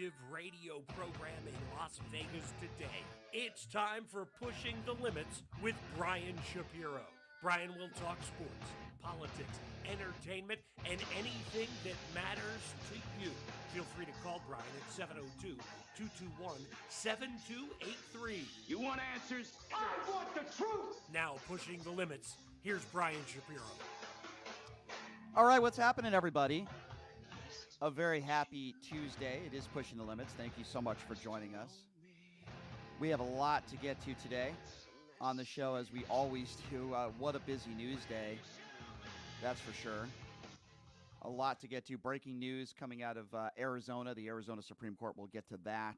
interactive radio program in Las Vegas today. It's time for Pushing the Limits with Brian Shapiro. Brian will talk sports, politics, entertainment, and anything that matters to you. Feel free to call Brian at 702-221-7283. You want answers? I want the truth! Now, Pushing the Limits, here's Brian Shapiro. All right, what's happening, everybody? A very happy Tuesday. It is Pushing the Limits. Thank you so much for joining us. We have a lot to get to today on the show, as we always do. What a busy news day, that's for sure. A lot to get to. Breaking news coming out of Arizona. The Arizona Supreme Court, we'll get to that.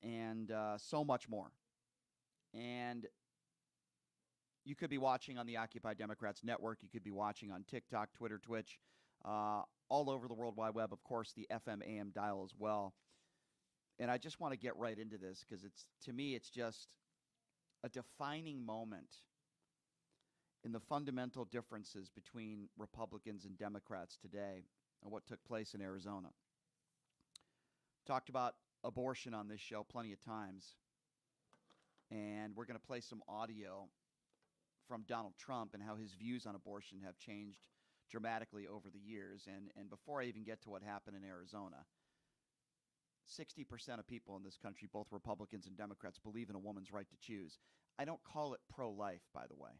And so much more. And you could be watching on the Occupy Democrats Network. You could be watching on TikTok, Twitter, Twitch, all over the World Wide Web. Of course, the FM AM dial as well. And I just want to get right into this because to me, it's just a defining moment in the fundamental differences between Republicans and Democrats today and what took place in Arizona. Talked about abortion on this show plenty of times. And we're going to play some audio from Donald Trump and how his views on abortion have changed dramatically over the years. And before I even get to what happened in Arizona, 60% of people in this country, both Republicans and Democrats, believe in a woman's right to choose. I don't call it pro-life, by the way,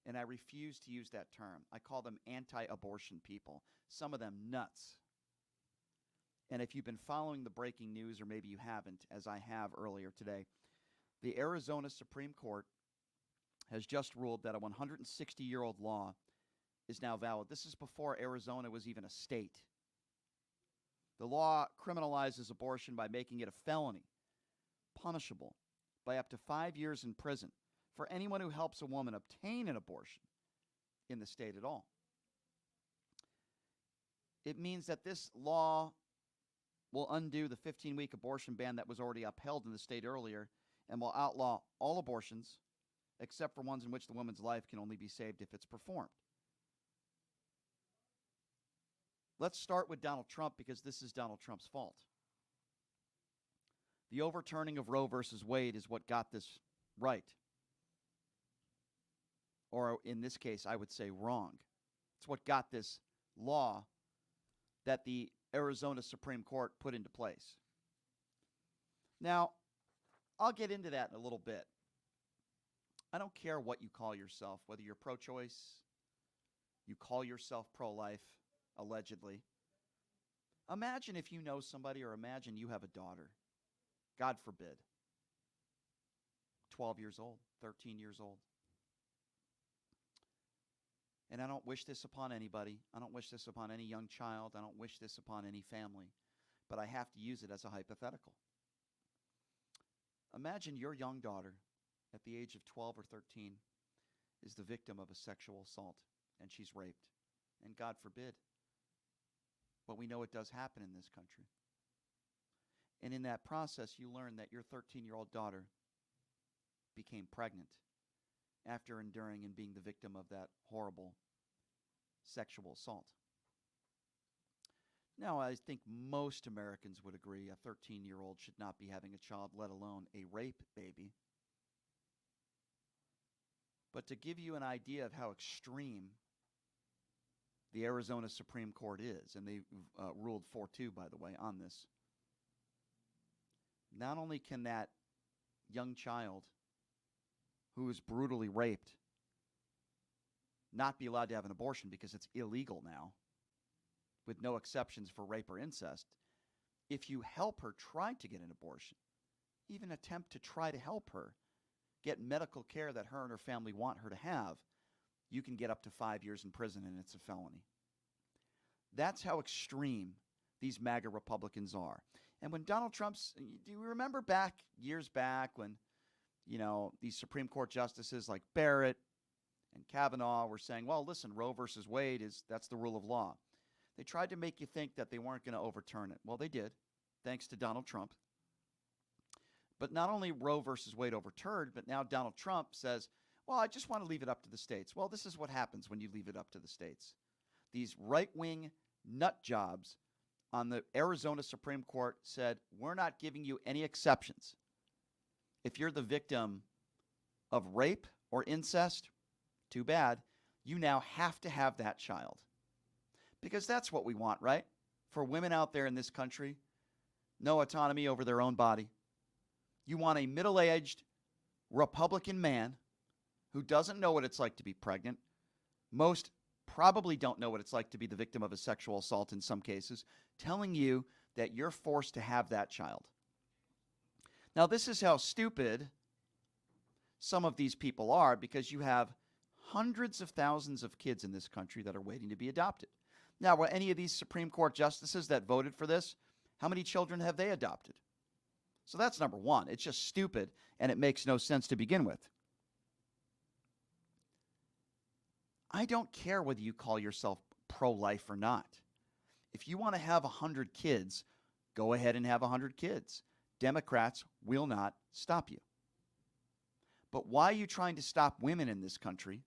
and I refuse to use that term. I call them anti-abortion people, some of them nuts. And if you've been following the breaking news, or maybe you haven't, as I have earlier today, the Arizona Supreme Court has just ruled that a 160-year-old law is now valid. This is before Arizona was even a state. The law criminalizes abortion by making it a felony, punishable by up to 5 years in prison for anyone who helps a woman obtain an abortion in the state at all. It means that this law will undo the 15-week abortion ban that was already upheld in the state earlier and will outlaw all abortions except for ones in which the woman's life can only be saved if it's performed. Let's start with Donald Trump because this is Donald Trump's fault. The overturning of Roe versus Wade is what got this right. Or in this case, I would say wrong. It's what got this law that the Arizona Supreme Court put into place. Now, I'll get into that in a little bit. I don't care what you call yourself, whether you're pro-choice, you call yourself pro-life, allegedly. Imagine if you know somebody, or imagine you have a daughter, God forbid, 12 years old, 13 years old. And I don't wish this upon anybody. I don't wish this upon any young child. I don't wish this upon any family. But I have to use it as a hypothetical. Imagine your young daughter at the age of 12 or 13 is the victim of a sexual assault and she's raped. And God forbid. But we know it does happen in this country. And in that process, you learn that your 13-year-old daughter became pregnant after enduring and being the victim of that horrible sexual assault. Now, I think most Americans would agree a 13-year-old should not be having a child, let alone a rape baby. But to give you an idea of how extreme the Arizona Supreme Court is, and they ruled 4-2, by the way, on this, not only can that young child who is brutally raped not be allowed to have an abortion because it's illegal now, with no exceptions for rape or incest, if you help her try to get an abortion, even attempt to try to help her get medical care that her and her family want her to have, you can get up to 5 years in prison and it's a felony. That's how extreme these MAGA Republicans are. And when Donald Trump's, do you remember years back when, these Supreme Court justices like Barrett and Kavanaugh were saying, well, listen, Roe versus Wade that's the rule of law. They tried to make you think that they weren't going to overturn it. Well, they did, thanks to Donald Trump. But not only Roe versus Wade overturned, but now Donald Trump says, well, I just want to leave it up to the states. Well, this is what happens when you leave it up to the states. These right-wing nut jobs on the Arizona Supreme Court said, we're not giving you any exceptions. If you're the victim of rape or incest, too bad. You now have to have that child. Because that's what we want, right? For women out there in this country, no autonomy over their own body. You want a middle-aged Republican man who doesn't know what it's like to be pregnant. Most probably don't know what it's like to be the victim of a sexual assault in some cases, telling you that you're forced to have that child. Now, this is how stupid some of these people are, because you have hundreds of thousands of kids in this country that are waiting to be adopted. Now, were any of these Supreme Court justices that voted for this, how many children have they adopted? So that's number one. It's just stupid, and it makes no sense to begin with. I don't care whether you call yourself pro-life or not. If you want to have 100 kids, go ahead and have 100 kids. Democrats will not stop you. But why are you trying to stop women in this country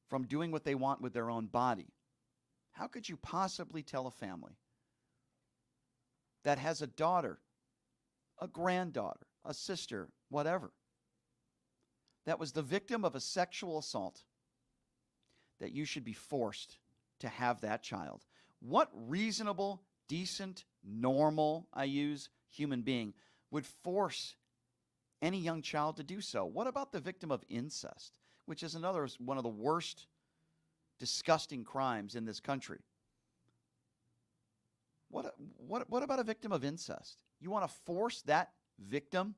from doing what they want with their own body? How could you possibly tell a family that has a daughter, a granddaughter, a sister, whatever, that was the victim of a sexual assault, that you should be forced to have that child? What reasonable, decent, normal, I use, human being would force any young child to do so? What about the victim of incest, which is another one of the worst, disgusting crimes in this country? What about a victim of incest? You want to force that victim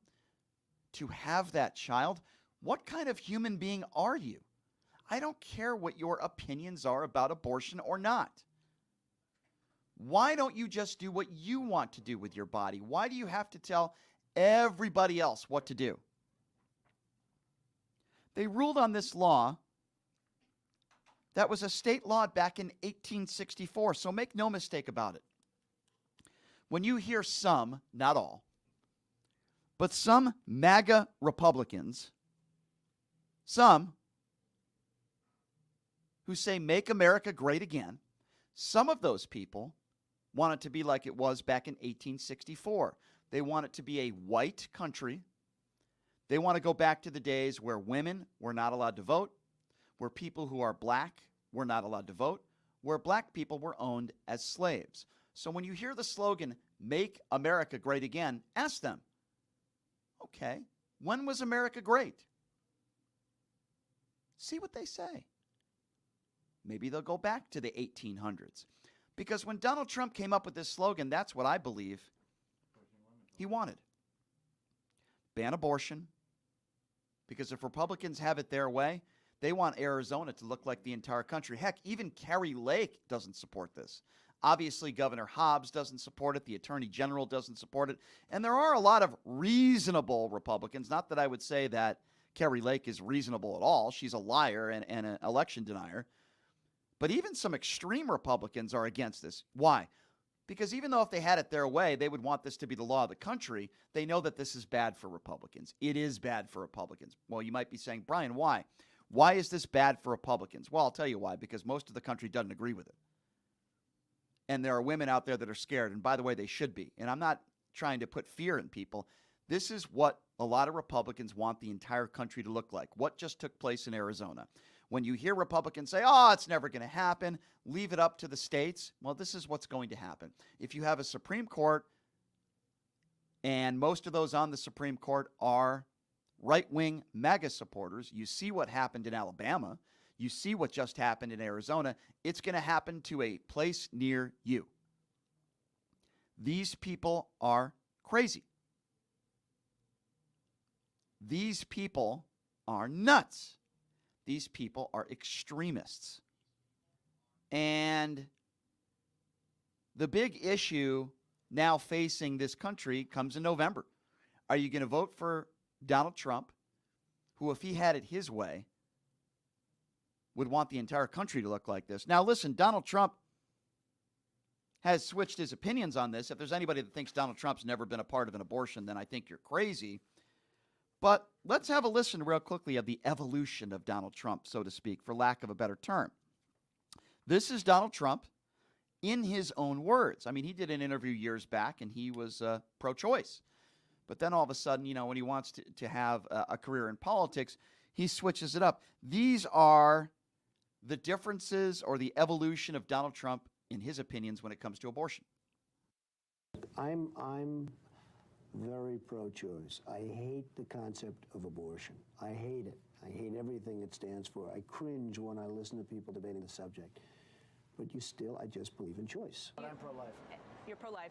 to have that child? What kind of human being are you? I don't care what your opinions are about abortion or not. Why don't you just do what you want to do with your body? Why do you have to tell everybody else what to do? They ruled on this law that was a state law back in 1864, so make no mistake about it. When you hear some, not all, but some MAGA Republicans, some who say make America great again, some of those people want it to be like it was back in 1864. They want it to be a white country. They want to go back to the days where women were not allowed to vote, where people who are black were not allowed to vote, where black people were owned as slaves. So when you hear the slogan, make America great again, ask them, okay, when was America great? See what they say. Maybe they'll go back to the 1800s. Because when Donald Trump came up with this slogan, that's what I believe he wanted. Ban abortion. Because if Republicans have it their way, they want Arizona to look like the entire country. Heck, even Kerry Lake doesn't support this. Obviously, Governor Hobbs doesn't support it. The Attorney General doesn't support it. And there are a lot of reasonable Republicans. Not that I would say that Kerry Lake is reasonable at all. She's a liar and an election denier. But even some extreme Republicans are against this. Why? Because even though if they had it their way, they would want this to be the law of the country, they know that this is bad for Republicans. It is bad for Republicans. Well, you might be saying, Brian, why? Why is this bad for Republicans? Well, I'll tell you why. Because most of the country doesn't agree with it. And there are women out there that are scared. And by the way, they should be. And I'm not trying to put fear in people. This is what a lot of Republicans want the entire country to look like. What just took place in Arizona? When you hear Republicans say, oh, it's never going to happen, leave it up to the states, well, this is what's going to happen. If you have a Supreme Court, and most of those on the Supreme Court are right-wing MAGA supporters, you see what happened in Alabama, you see what just happened in Arizona, it's going to happen to a place near you. These people are crazy. These people are nuts. These people are extremists. And the big issue now facing this country comes in November. Are you going to vote for Donald Trump, who, if he had it his way, would want the entire country to look like this? Now, listen, Donald Trump has switched his opinions on this. If there's anybody that thinks Donald Trump's never been a part of an abortion, then I think you're crazy. But let's have a listen real quickly of the evolution of Donald Trump, so to speak, for lack of a better term. This is Donald Trump in his own words. I mean, he did an interview years back, and he was pro-choice. But then all of a sudden, when he wants to have a career in politics, he switches it up. These are the differences or the evolution of Donald Trump in his opinions when it comes to abortion. I'm very pro-choice. I hate the concept of abortion. I hate it. I hate everything it stands for. I cringe when I listen to people debating the subject. But I just believe in choice. But I'm pro-life. You're pro-life,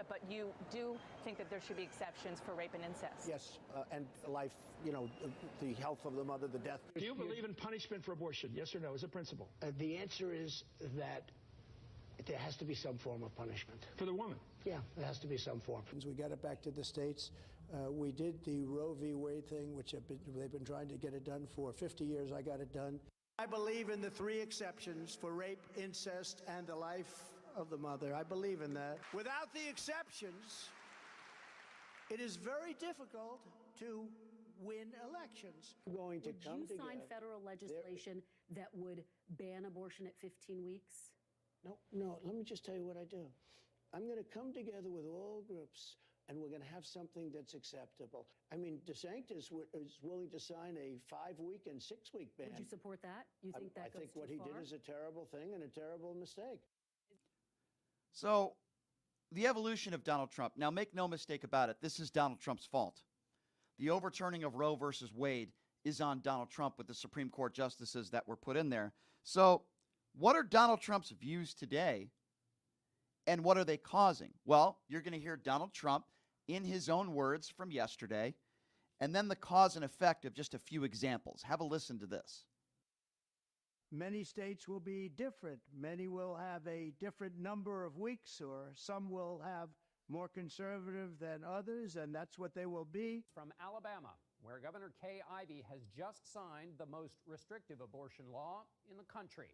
but you do think that there should be exceptions for rape and incest. Yes, and life, the health of the mother, the death. Do you believe in punishment for abortion? Yes or no, as a principle? The answer is that there has to be some form of punishment. For the woman? Yeah, there has to be some form. We got it back to the states. We did the Roe v. Wade thing, which they've been trying to get it done for 50 years. I got it done. I believe in the 3 exceptions for rape, incest, and the life of the mother. I believe in that. Without the exceptions, it is very difficult to win elections. Going to Would you sign federal legislation that would ban abortion at 15 weeks? No, let me just tell you what I do. I'm going to come together with all groups, and we're going to have something that's acceptable. I mean, DeSantis is willing to sign a 5-week and 6-week ban. Would you support that? You think that I goes think too what he far? did is a terrible thing and a terrible mistake. So, the evolution of Donald Trump. Now, make no mistake about it, this is Donald Trump's fault. The overturning of Roe versus Wade is on Donald Trump with the Supreme Court justices that were put in there. So, what are Donald Trump's views today, and what are they causing? Well, you're going to hear Donald Trump in his own words from yesterday, and then the cause and effect of just a few examples. Have a listen to this. Many states will be different. Many will have a different number of weeks, or some will have more conservative than others, and that's what they will be. From Alabama, where Governor Kay Ivey has just signed the most restrictive abortion law in the country.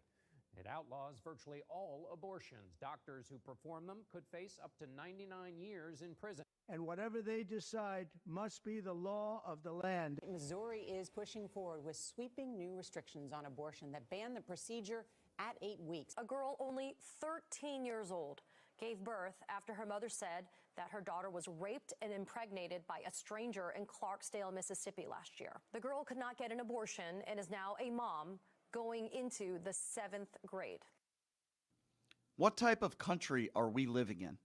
It outlaws virtually all abortions. Doctors who perform them could face up to 99 years in prison. And whatever they decide must be the law of the land. Missouri is pushing forward with sweeping new restrictions on abortion that ban the procedure at 8 weeks. A girl only 13 years old gave birth after her mother said that her daughter was raped and impregnated by a stranger in Clarksdale, Mississippi last year. The girl could not get an abortion and is now a mom going into the 7th grade. What type of country are we living in?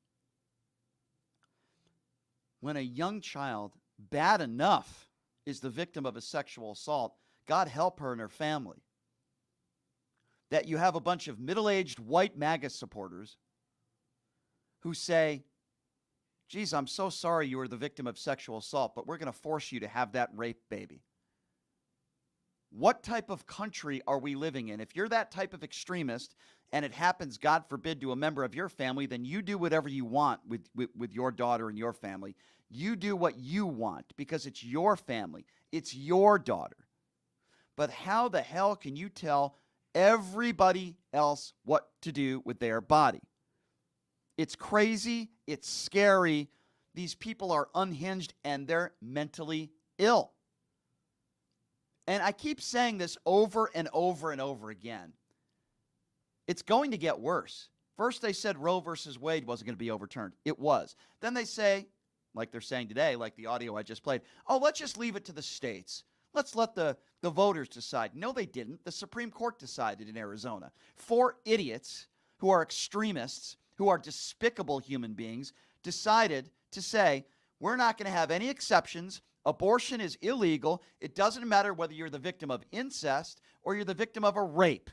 When a young child, bad enough, is the victim of a sexual assault, God help her and her family. That you have a bunch of middle-aged white MAGA supporters who say, geez, I'm so sorry you were the victim of sexual assault, but we're going to force you to have that rape baby. What type of country are we living in? If you're that type of extremist and it happens, God forbid, to a member of your family, then you do whatever you want with your daughter and your family. You do what you want because it's your family. It's your daughter. But how the hell can you tell everybody else what to do with their body? It's crazy. It's scary. These people are unhinged and they're mentally ill. And I keep saying this over and over and over again. It's going to get worse. First, they said Roe versus Wade wasn't going to be overturned. It was. Then they say, like they're saying today, like the audio I just played, oh, let's just leave it to the states. Let's let the voters decide. No, they didn't. The Supreme Court decided in Arizona. 4 idiots who are extremists, who are despicable human beings, decided to say, we're not going to have any exceptions. Abortion is illegal. It doesn't matter whether you're the victim of incest or you're the victim of a rape.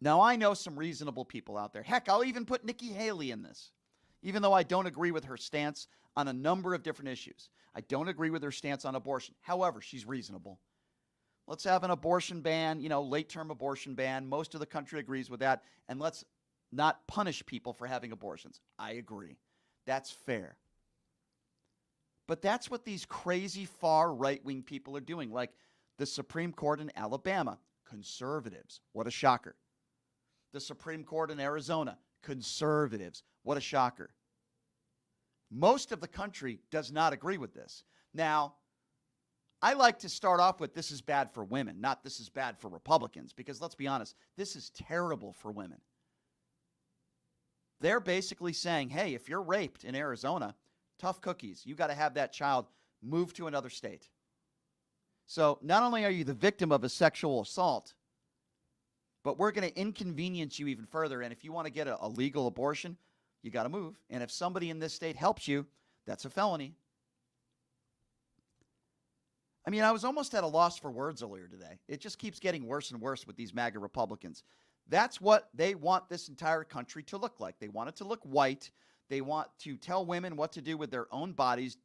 Now, I know some reasonable people out there. Heck, I'll even put Nikki Haley in this, even though I don't agree with her stance on a number of different issues. I don't agree with her stance on abortion. However, she's reasonable. Let's have an abortion ban, late-term abortion ban. Most of the country agrees with that. And let's not punish people for having abortions. I agree. That's fair. But that's what these crazy far right-wing people are doing, like the Supreme Court in Alabama, conservatives. What a shocker. The Supreme Court in Arizona, conservatives. What a shocker. Most of the country does not agree with this. Now, I like to start off with this is bad for women, not this is bad for Republicans, because let's be honest, this is terrible for women. They're basically saying, hey, if you're raped in Arizona, tough cookies. You got to have that child move to another state. So not only are you the victim of a sexual assault, but we're going to inconvenience you even further. And if you want to get a legal abortion, you got to move. And if somebody in this state helps you, that's a felony. I mean, I was almost at a loss for words earlier today. It just keeps getting worse and worse with these MAGA Republicans. That's what they want this entire country to look like. They want it to look white. They want to tell women what to do with their own bodies.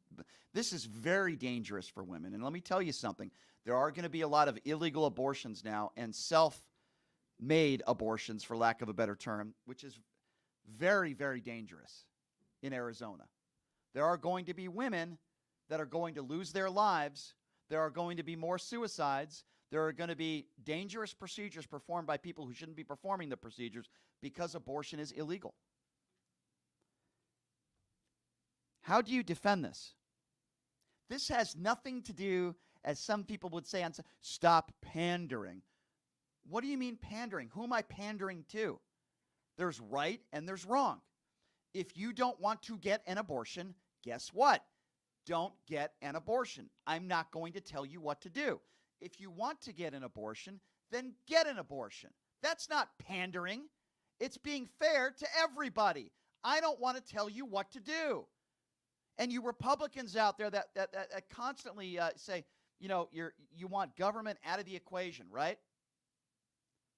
This is very dangerous for women. And let me tell you something. There are going to be a lot of illegal abortions now and self-made abortions, for lack of a better term, which is very, very dangerous in Arizona. There are going to be women that are going to lose their lives. There are going to be more suicides. There are going to be dangerous procedures performed by people who shouldn't be performing the procedures because abortion is illegal. How do you defend this? This has nothing to do, as some people would say, stop pandering. What do you mean pandering? Who am I pandering to? There's right and there's wrong. If you don't want to get an abortion, guess what? Don't get an abortion. I'm not going to tell you what to do. If you want to get an abortion, then get an abortion. That's not pandering. It's being fair to everybody. I don't want to tell you what to do. And you Republicans out there that constantly say, you know, you want government out of the equation, right?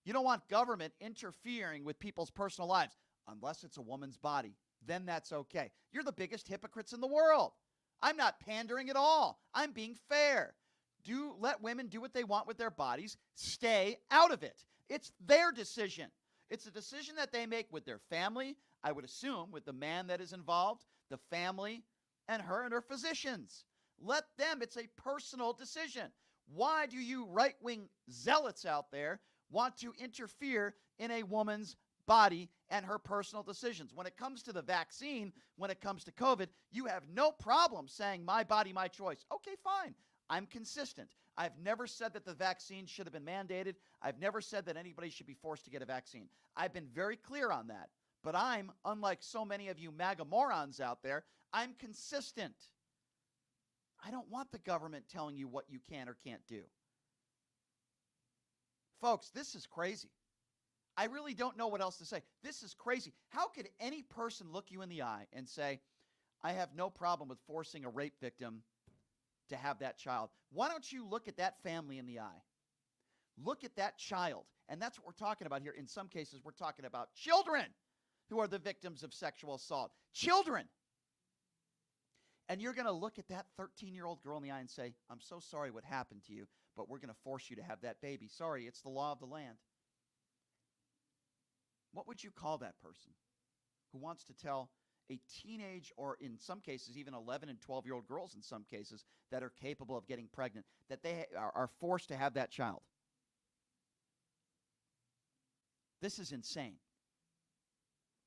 You don't want government interfering with people's personal lives unless it's a woman's body. Then that's okay. You're the biggest hypocrites in the world. I'm not pandering at all. I'm being fair. Do let women do what they want with their bodies. Stay out of it. It's their decision. It's a decision that they make with their family, I would assume, with the man that is involved, the family, and her physicians. Let them. It's a personal decision. Why do you right-wing zealots out there want to interfere in a woman's body and her personal decisions? When it comes to the vaccine, when it comes to COVID, you have no problem saying my body, my choice. Okay, fine. I'm consistent. I've never said that the vaccine should have been mandated. I've never said that anybody should be forced to get a vaccine. I've been very clear on that. But I'm, unlike so many of you MAGA morons out there, I'm consistent. I don't want the government telling you what you can or can't do. Folks, this is crazy. I really don't know what else to say. This is crazy. How could any person look you in the eye and say, I have no problem with forcing a rape victim to have that child? Why don't you look at that family in the eye? Look at that child. And that's what we're talking about here. In some cases, we're talking about children who are the victims of sexual assault. Children. And you're going to look at that 13-year-old girl in the eye and say, I'm so sorry what happened to you, but we're going to force you to have that baby. Sorry, it's the law of the land. What would you call that person who wants to tell a teenage, or in some cases even 11 and 12-year-old girls in some cases that are capable of getting pregnant, that they are forced to have that child? This is insane.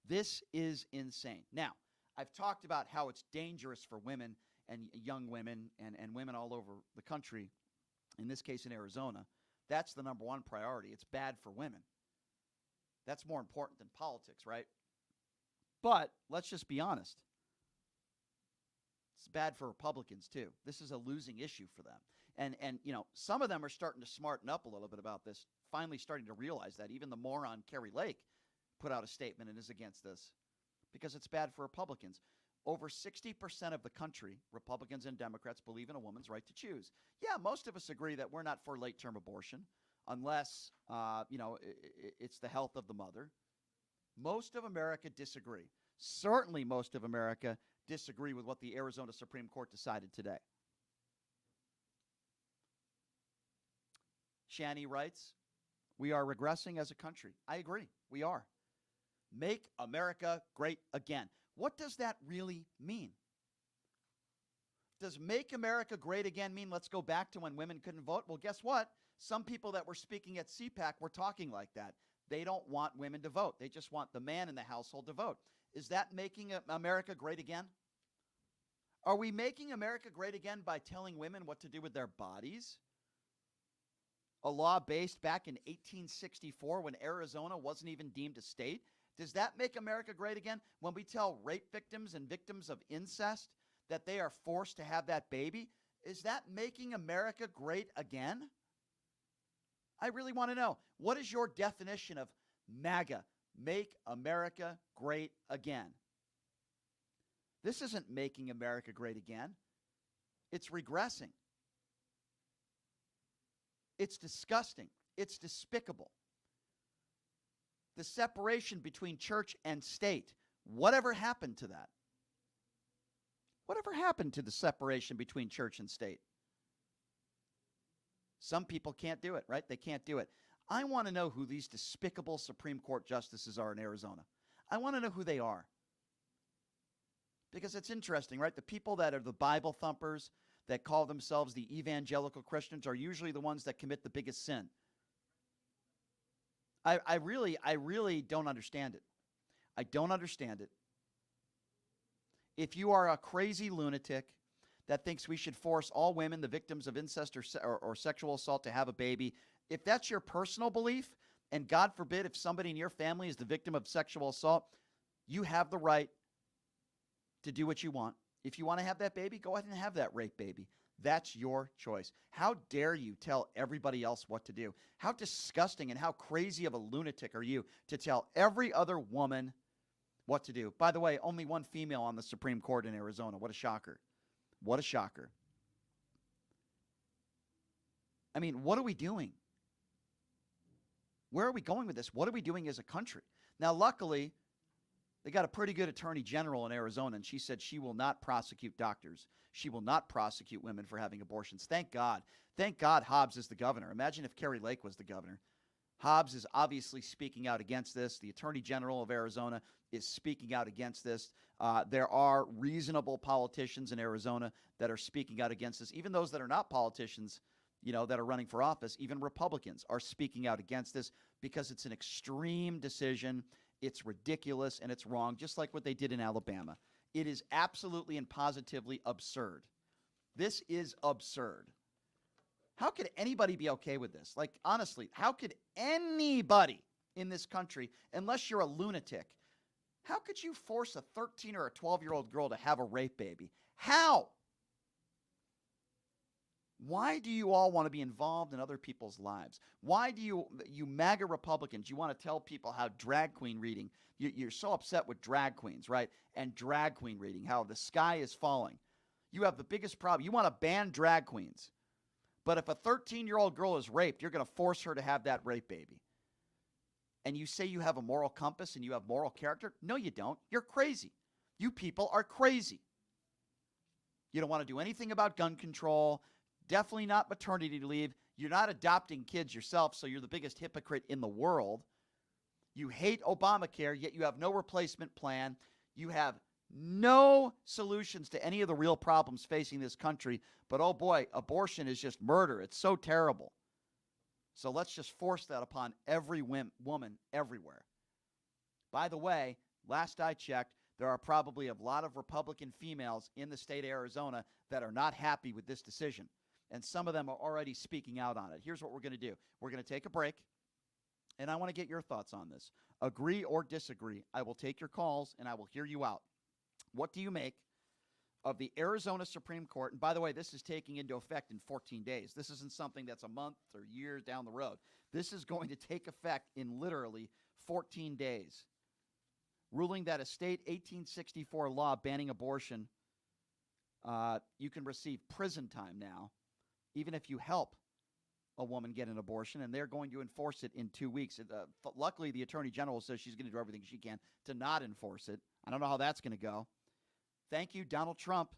This is insane. Now, I've talked about how it's dangerous for women and young women and women all over the country, in this case in Arizona. That's the number one priority. It's bad for women. That's more important than politics, right? But let's just be honest. It's bad for Republicans, too. This is a losing issue for them. And you know, some of them are starting to smarten up a little bit about this, finally starting to realize that. Even the moron Kerry Lake put out a statement and is against this because it's bad for Republicans. Over 60% of the country, Republicans and Democrats, believe in a woman's right to choose. Yeah, most of us agree that we're not for late-term abortion unless, it's the health of the mother. Most of America disagree. Certainly most of America disagree with what the Arizona Supreme Court decided today. Shani writes, we are regressing as a country. I agree. We are. Make America great again. What does that really mean? Does make America great again mean let's go back to when women couldn't vote? Well, guess what? Some people that were speaking at CPAC were talking like that. They don't want women to vote. They just want the man in the household to vote. Is that making America great again? Are we making America great again by telling women what to do with their bodies? A law based back in 1864 when Arizona wasn't even deemed a state? Does that make America great again when we tell rape victims and victims of incest that they are forced to have that baby? Is that making America great again? I really want to know. What is your definition of MAGA? Make America great again. This isn't making America great again. It's regressing. It's disgusting. It's despicable. The separation between church and state. Whatever happened to that? Whatever happened to the separation between church and state? Some people can't do it, right? They can't do it. I want to know who these despicable Supreme Court justices are in Arizona. I want to know who they are. Because it's interesting, right? The people that are the Bible thumpers, that call themselves the evangelical Christians, are usually the ones that commit the biggest sin. I really don't understand it. I don't understand it. If you are a crazy lunatic that thinks we should force all women, the victims of incest or sexual assault, to have a baby, if that's your personal belief, and God forbid if somebody in your family is the victim of sexual assault, you have the right to do what you want. If you want to have that baby, go ahead and have that rape baby. That's your choice. How dare you tell everybody else what to do? How disgusting and how crazy of a lunatic are you to tell every other woman what to do? By the way, only one female on the Supreme Court in Arizona. What a shocker. What a shocker. I mean, what are we doing? Where are we going with this? What are we doing as a country? Now, luckily, they got a pretty good attorney general in Arizona, and she said she will not prosecute doctors. She will not prosecute women for having abortions. Thank God. Thank God Hobbs is the governor. Imagine if Kari Lake was the governor. Hobbs is obviously speaking out against this. The attorney general of Arizona is speaking out against this. There are reasonable politicians in Arizona that are speaking out against this. Even those that are not politicians, that are running for office, even Republicans are speaking out against this because it's an extreme decision. It's ridiculous and it's wrong, just like what they did in Alabama. It is absolutely and positively absurd. This is absurd. How could anybody be okay with this? Like, honestly, how could anybody in this country, unless you're a lunatic, how could you force a 13 or a 12-year-old girl to have a rape baby? How? Why do you all want to be involved in other people's lives? Why do you MAGA Republicans, you want to tell people how drag queen reading, you're so upset with drag queens, right? And drag queen reading, how the sky is falling. You have the biggest problem. You want to ban drag queens. But if a 13-year-old girl is raped, you're going to force her to have that rape baby. And you say you have a moral compass and you have moral character? No, you don't. You're crazy. You people are crazy. You don't want to do anything about gun control. Definitely not maternity leave. You're not adopting kids yourself, so you're the biggest hypocrite in the world. You hate Obamacare, yet you have no replacement plan. You have no solutions to any of the real problems facing this country. But, oh boy, abortion is just murder. It's so terrible. So let's just force that upon every woman everywhere. By the way, last I checked, there are probably a lot of Republican females in the state of Arizona that are not happy with this decision. And some of them are already speaking out on it. Here's what we're going to do. We're going to take a break, and I want to get your thoughts on this. Agree or disagree. I will take your calls, and I will hear you out. What do you make of the Arizona Supreme Court? And by the way, this is taking into effect in 14 days. This isn't something that's a month or years down the road. This is going to take effect in literally 14 days. Ruling that a state 1864 law banning abortion, you can receive prison time now, even if you help a woman get an abortion, and they're going to enforce it in 2 weeks. Luckily, the Attorney General says she's going to do everything she can to not enforce it. I don't know how that's going to go. Thank you, Donald Trump,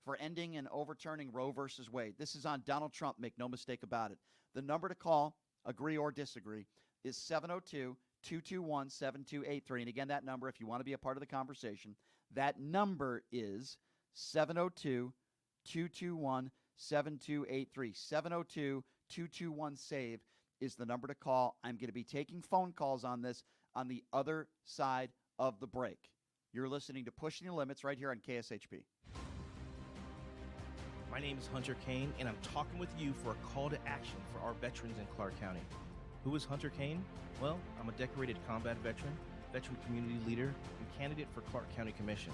for ending and overturning Roe versus Wade. This is on Donald Trump, make no mistake about it. The number to call, agree or disagree, is 702-221-7283. And again, that number, if you want to be a part of the conversation, that number is 702-221-7283. 702-221-SAVE is the number to call. I'm going to be taking phone calls on this on the other side of the break. You're listening to Pushing the Limits right here on KSHP. My name is Hunter Kane, and I'm talking with you for a call to action for our veterans in Clark County. Who is Hunter Kane? Well, I'm a decorated combat veteran community leader, and candidate for Clark County Commission.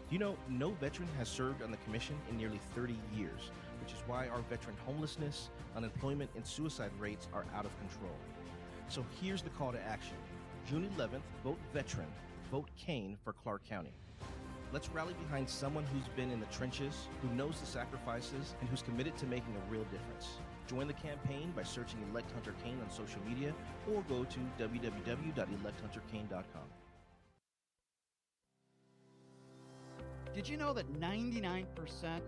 Do you know no veteran has served on the commission in nearly 30 years, which is why our veteran homelessness, unemployment, and suicide rates are out of control. So here's the call to action. June 11th, vote veteran, vote Kane for Clark County. Let's rally behind someone who's been in the trenches, who knows the sacrifices, and who's committed to making a real difference. Join the campaign by searching Elect Hunter Kane on social media or go to www.electhunterkane.com. Did you know that 99%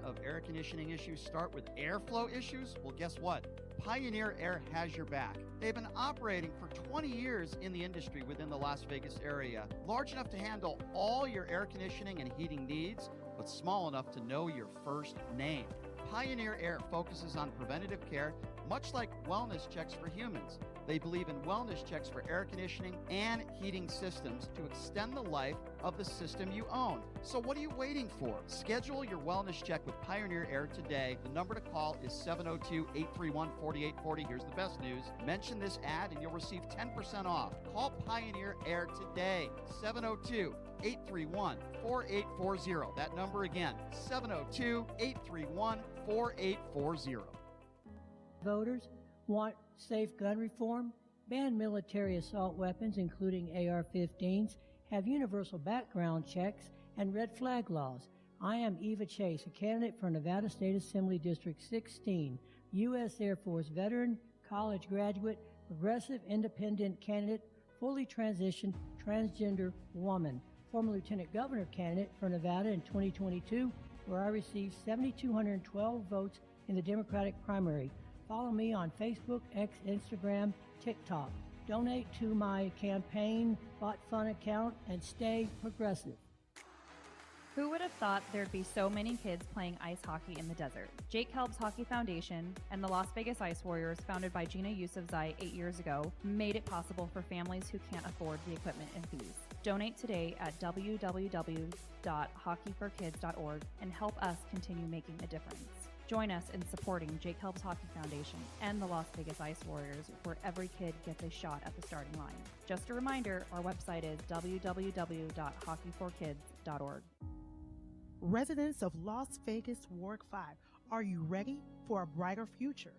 of air conditioning issues start with airflow issues? Well, guess what? Pioneer Air has your back. They've been operating for 20 years in the industry within the Las Vegas area, large enough to handle all your air conditioning and heating needs, but small enough to know your first name. Pioneer Air focuses on preventative care, much like wellness checks for humans. They believe in wellness checks for air conditioning and heating systems to extend the life of the system you own. So what are you waiting for? Schedule your wellness check with Pioneer Air today. The number to call is 702-831-4840. Here's the best news. Mention this ad and you'll receive 10% off. Call Pioneer Air today. 702-831-4840. That number again, 702-831-4840. Voters want safe gun reform, ban military assault weapons, including AR-15s, have universal background checks, and red flag laws. I am Eva Chase, a candidate for Nevada State Assembly District 16, U.S. Air Force veteran, college graduate, progressive independent candidate, fully transitioned transgender woman, former lieutenant governor candidate for Nevada in 2022, where I received 7,212 votes in the Democratic primary. Follow me on Facebook, X, Instagram, TikTok. Donate to my campaign Bot Fun account and stay progressive. Who would have thought there'd be so many kids playing ice hockey in the desert? Jake Helps Hockey Foundation and the Las Vegas Ice Warriors, founded by Gina Yousafzai 8 years ago, made it possible for families who can't afford the equipment and fees. Donate today at www.hockeyforkids.org and help us continue making a difference. Join us in supporting Jake Helps Hockey Foundation and the Las Vegas Ice Warriors, where every kid gets a shot at the starting line. Just a reminder, our website is www.hockeyforkids.org. Residents of Las Vegas Ward 5, are you ready for a brighter future?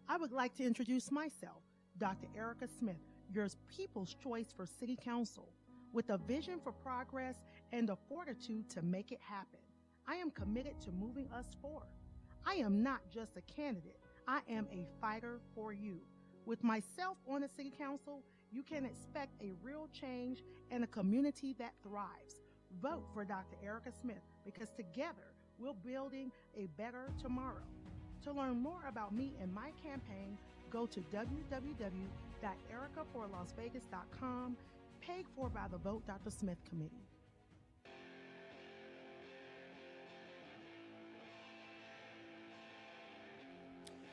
I would like to introduce myself, Dr. Erica Smith, your People's Choice for City Council, with a vision for progress and the fortitude to make it happen. I am committed to moving us forward. I am not just a candidate, I am a fighter for you. With myself on the City Council, you can expect a real change and a community that thrives. Vote for Dr. Erica Smith, because together we're building a better tomorrow. To learn more about me and my campaign, go to www.ericaforlasvegas.com, paid for by the Vote Dr. Smith Committee.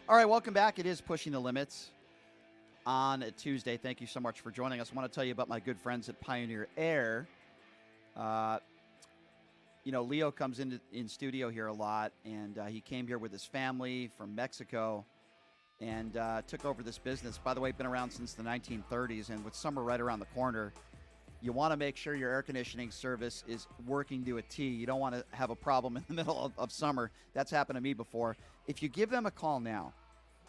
All right, welcome back. It is Pushing the Limits on a Tuesday. Thank you so much for joining us. I want to tell you about my good friends at Pioneer Air. Leo comes in studio here a lot, and he came here with his family from Mexico and took over this business. By the way, been around since the 1930s, and with summer right around the corner, you want to make sure your air conditioning service is working to a T. You don't want to have a problem in the middle of summer. That's happened to me before. If you give them a call now,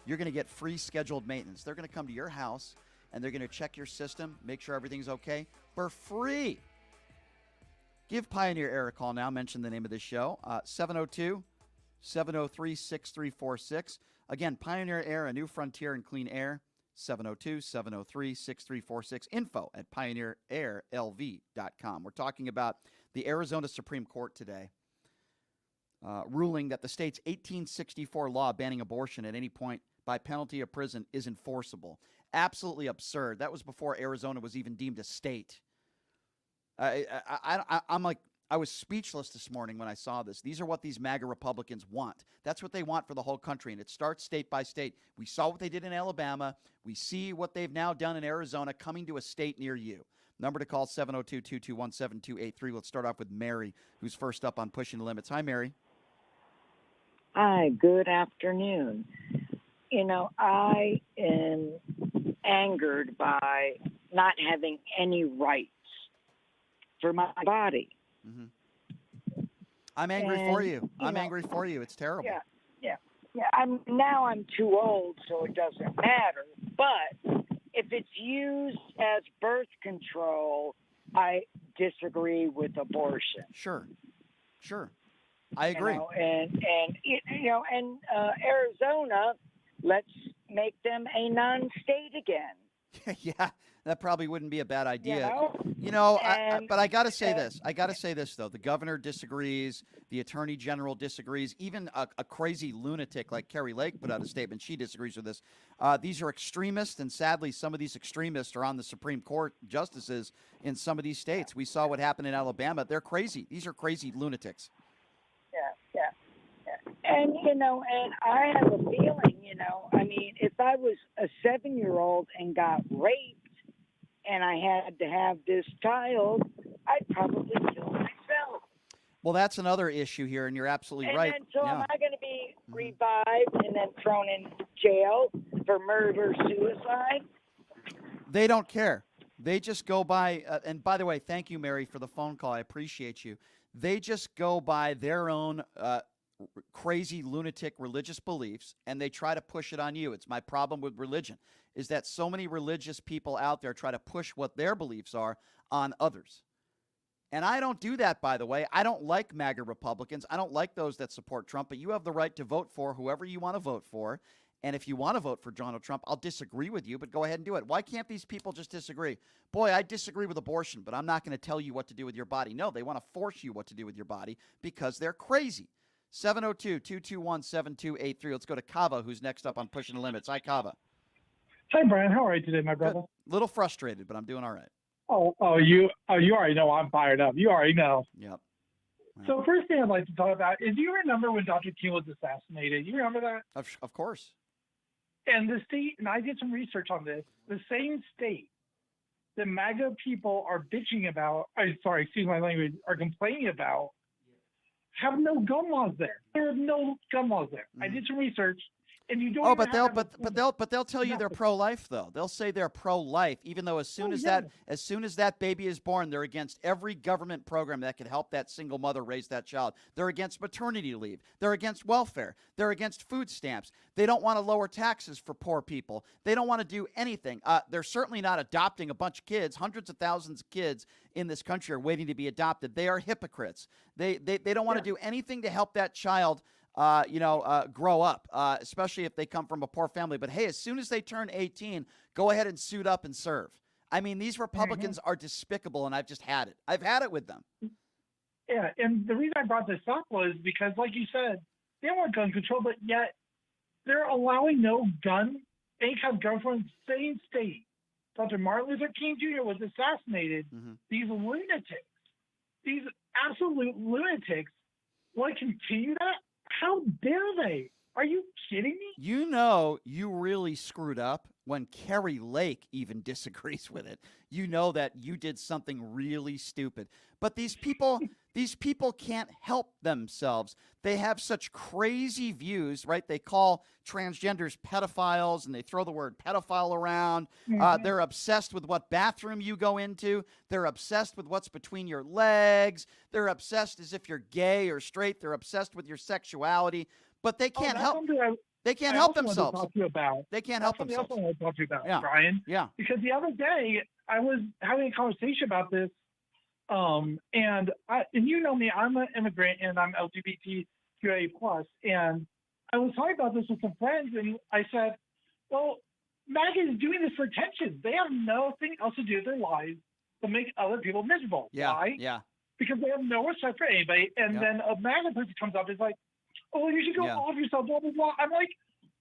you're going to get free scheduled maintenance. They're going to come to your house, and they're going to check your system, make sure everything's okay for free. Give Pioneer Air a call now. Mention the name of this show, 702-703-6346. Again, Pioneer Air, a new frontier in clean air, 702-703-6346. Info at pioneerairlv.com. We're talking about the Arizona Supreme Court today, ruling that the state's 1864 law banning abortion at any point by penalty of prison is enforceable. Absolutely absurd. That was before Arizona was even deemed a state. I'm like, I was speechless this morning when I saw this. These are what these MAGA Republicans want. That's what they want for the whole country, and it starts state by state. We saw what they did in Alabama. We see what they've now done in Arizona, coming to a state near you. Number to call, 702-221-7283. Let's start off with Mary, who's first up on Pushing the Limits. Hi, Mary. Hi, good afternoon. You know, I am angered by not having any rights for my body. Mm-hmm. I'm angry for you. I'm angry for you. It's terrible. Yeah. I'm too old, so it doesn't matter. But if it's used as birth control, I disagree with abortion. Sure. I agree. Arizona, let's make them a non-state again. Yeah, that probably wouldn't be a bad idea. But I got to say this. I got to say this, though. The governor disagrees. The attorney general disagrees. Even a crazy lunatic like Carrie Lake put out a statement. She disagrees with this. These are extremists, and sadly, some of these extremists are on the Supreme Court justices in some of these states. We saw what happened in Alabama. They're crazy. These are crazy lunatics. Yeah. And I have a feeling, if I was a 7-year-old and got raped and I had to have this child, I'd probably kill myself. Well, that's another issue here, and you're absolutely right. And so am I going to be revived and then thrown in jail for murder, suicide? They don't care. They just go by, and by the way, thank you, Mary, for the phone call. I appreciate you. They just go by their own crazy lunatic religious beliefs, and they try to push it on you. It's my problem with religion, is that so many religious people out there try to push what their beliefs are on others. And I don't do that, by the way. I don't like MAGA Republicans. I don't like those that support Trump, but you have the right to vote for whoever you want to vote for. And if you want to vote for Donald Trump, I'll disagree with you, but go ahead and do it. Why can't these people just disagree? Boy, I disagree with abortion, but I'm not going to tell you what to do with your body. No, they want to force you what to do with your body because they're crazy. 702-221-7283. Let's go to Kava, who's next up on Pushing the Limits. Hi, Kava. Hi, Brian. How are you today, my brother? Good. Little frustrated, but I'm doing all right. You already know I'm fired up. You already know. Yep. So first thing I'd like to talk about is, you remember when Dr. King was assassinated? You remember that? Of course. And the state, and I did some research on this, the same state that MAGA people are bitching about, excuse my language, are complaining about, have no gun laws there. There are no gun laws there. I did some research. And you don't they'll tell you they're pro-life, though. They'll say they're pro-life, even though as soon as that baby is born, they're against every government program that could help that single mother raise that child. They're against maternity leave. They're against welfare. They're against food stamps. They don't want to lower taxes for poor people. They don't want to do anything. They're certainly not adopting a bunch of kids. Hundreds of thousands of kids in this country are waiting to be adopted. They are hypocrites. They don't want to do anything to help that child grow up, especially if they come from a poor family. But hey, as soon as they turn 18, go ahead and suit up and serve. I mean, these Republicans are despicable, and I've just had it. I've had it with them. Yeah, and the reason I brought this up was because, like you said, they want gun control, but yet they're allowing any kind of gun control in the same state. Dr. Martin Luther King Jr. was assassinated. These lunatics, these absolute lunatics, want to continue that? How dare they? Are you kidding me? You know, you really screwed up when Carrie Lake even disagrees with it. You know that you did something really stupid. But these people can't help themselves. They have such crazy views, right? They call transgenders pedophiles, and they throw the word pedophile around. They're obsessed with what bathroom you go into. They're obsessed with what's between your legs. They're obsessed as if you're gay or straight. They're obsessed with your sexuality. But they can't help. They can't help themselves. They can't help themselves. That's something else I want to talk to you about, Yeah. Brian. Yeah. Because the other day I was having a conversation about this, and you know me, I'm an immigrant and I'm LGBTQA plus, and I was talking about this with some friends, and I said, well, MAGA is doing this for attention. They have nothing else to do with their lives but make other people miserable. Yeah. Why? Yeah. Because they have no respect for anybody, and then a MAGA person comes up and is like, oh, you should go off yourself, blah, blah, blah. I'm like,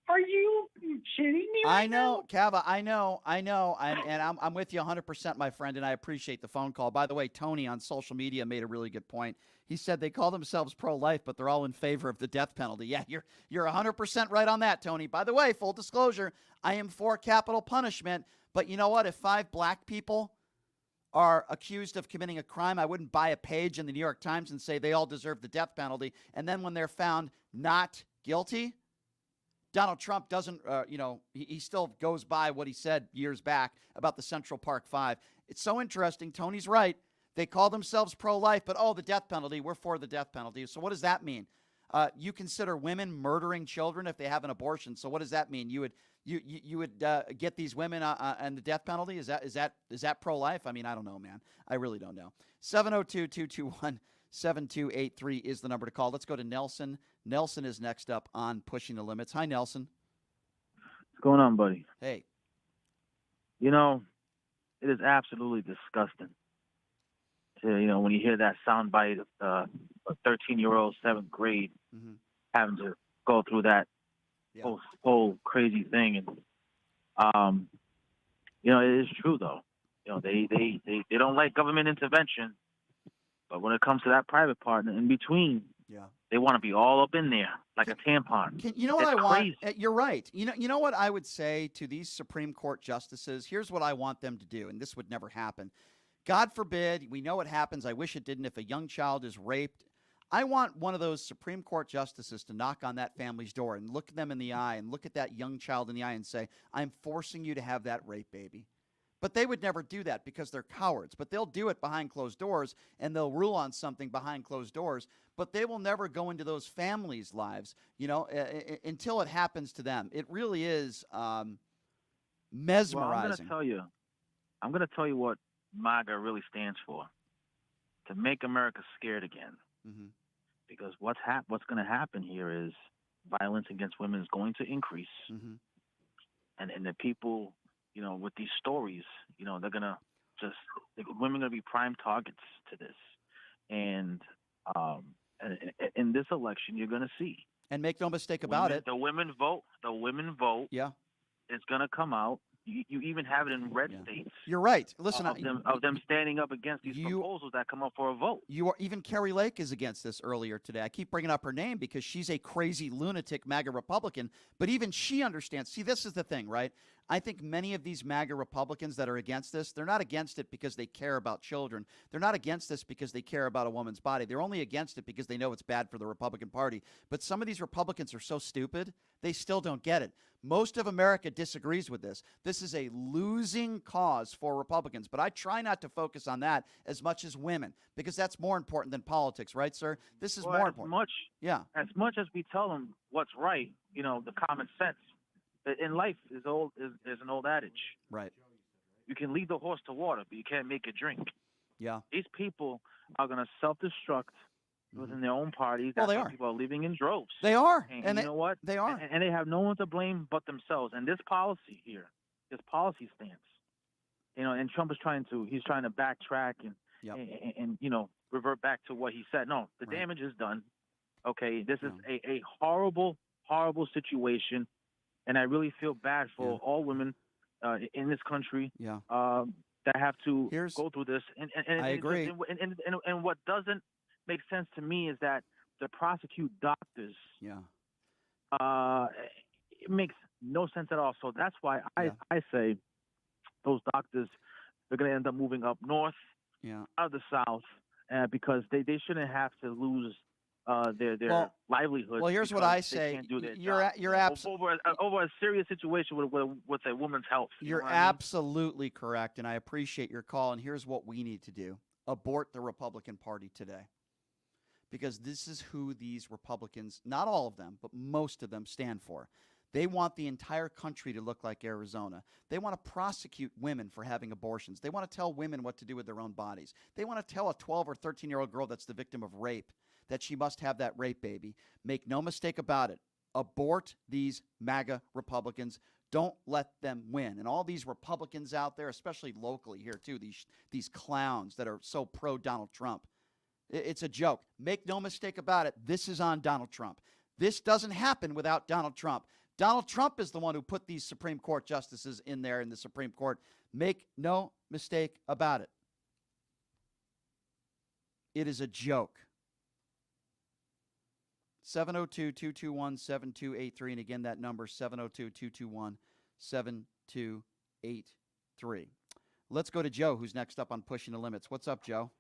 are you kidding me right now? Kava, I know. And I'm with you 100%, my friend, and I appreciate the phone call. By the way, Tony on social media made a really good point. He said they call themselves pro-life, but they're all in favor of the death penalty. Yeah, you're 100% right on that, Tony. By the way, full disclosure, I am for capital punishment, but you know what? If 5 black people are accused of committing a crime, I wouldn't buy a page in the New York Times and say they all deserve the death penalty. And then when they're found not guilty, Donald Trump doesn't, he still goes by what he said years back about the Central Park Five. It's so interesting. Tony's right. They call themselves pro-life, but, the death penalty, we're for the death penalty. So what does that mean? You consider women murdering children if they have an abortion. So what does that mean? You would get these women on the death penalty? Is that pro-life? I mean, I don't know, man. I really don't know. 702-221-7283 is the number to call. Let's go to Nelson. Nelson is next up on Pushing the Limits. Hi, Nelson. What's going on, buddy? Hey. You know, it is absolutely disgusting to, when you hear that soundbite of a 13-year-old, 7th grade, having to go through that whole crazy thing. And, it is true, though. They don't like government intervention, but when it comes to that private part in between, they want to be all up in there like a tampon. You know what It's I want? crazy. You're right. You know what I would say to these Supreme Court justices? Here's what I want them to do, and this would never happen. God forbid, we know it happens. I wish it didn't. If a young child is raped, I want one of those Supreme Court justices to knock on that family's door and look them in the eye and look at that young child in the eye and say, I'm forcing you to have that rape baby. But they would never do that because they're cowards. But they'll do it behind closed doors, and they'll rule on something behind closed doors. But they will never go into those families' lives, until it happens to them. It really is mesmerizing. Well, I'm going to tell you what MAGA really stands for: to make America scared again. Mm-hmm. Because what's going to happen here is violence against women is going to increase, and the people, with these stories, they're going to women are going to be prime targets to this, and in this election, you're going to see. And make no mistake about it, the women vote. Yeah, is going to come out. You even have it in red states. You're right. Listen, of them standing up against these proposals that come up for a vote. Even Carrie Lake is against this earlier today. I keep bringing up her name because she's a crazy lunatic MAGA Republican, but even she understands. See, this is the thing, right? I think many of these MAGA Republicans that are against this, they're not against it because they care about children. They're not against this because they care about a woman's body. They're only against it because they know it's bad for the Republican Party. But some of these Republicans are so stupid, they still don't get it. Most of America disagrees with this. This is a losing cause for Republicans, but I try not to focus on that as much as women because that's more important than politics, right, sir? This is more important. As much as we tell them what's right, the common sense. In life is an old adage. Right. You can lead the horse to water, but you can't make it drink. Yeah. These people are going to self-destruct within their own parties. Well, That's they why are. people are leaving in droves. They are. And you know what? They are. And they have no one to blame but themselves. And this policy here, this policy stance, and Trump is trying to backtrack and revert back to what he said. No, the damage is done. Okay, this is a horrible, horrible situation. And I really feel bad for all women in this country that have to go through this. And I agree. And what doesn't make sense to me is that to prosecute doctors, it makes no sense at all. So that's why I say those doctors, they're going to end up moving up north, out of the South, because they shouldn't have to lose their livelihood. Well, here's what I say. Can't do their You're job over a serious situation with a woman's health. You're absolutely correct, and I appreciate your call. And here's what we need to do: abort the Republican Party today, because this is who these Republicans, not all of them, but most of them, stand for. They want the entire country to look like Arizona. They want to prosecute women for having abortions. They want to tell women what to do with their own bodies. They want to tell a 12 or 13-year-old girl that's the victim of rape that she must have that rape baby. Make no mistake about it. Abort these MAGA Republicans. Don't let them win. And all these Republicans out there, especially locally here too, these clowns that are so pro-Donald Trump, it's a joke. Make no mistake about it. This is on Donald Trump. This doesn't happen without Donald Trump. Donald Trump is the one who put these Supreme Court justices in there in the Supreme Court. Make no mistake about it. It is a joke. 702-221-7283. And again, that number, 702-221-7283. Let's go to Joe, who's next up on Pushing the Limits. What's up, Joe?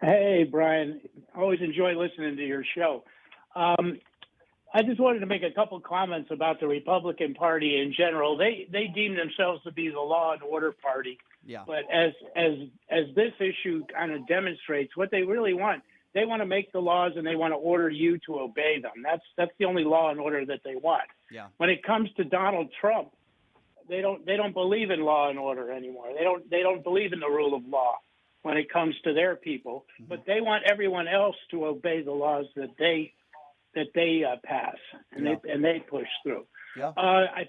Hey, Brian. Always enjoy listening to your show. I just wanted to make a couple comments about the Republican Party in general. They deem themselves to be the law and order party. Yeah. But as this issue kind of demonstrates, what they really want, they want to make the laws and they want to order you to obey them. That's the only law and order that they want. Yeah. When it comes to Donald Trump, they don't believe in law and order anymore. They don't believe in the rule of law when it comes to their people. Mm-hmm. But they want everyone else to obey the laws that they pass and they push through. Yeah. I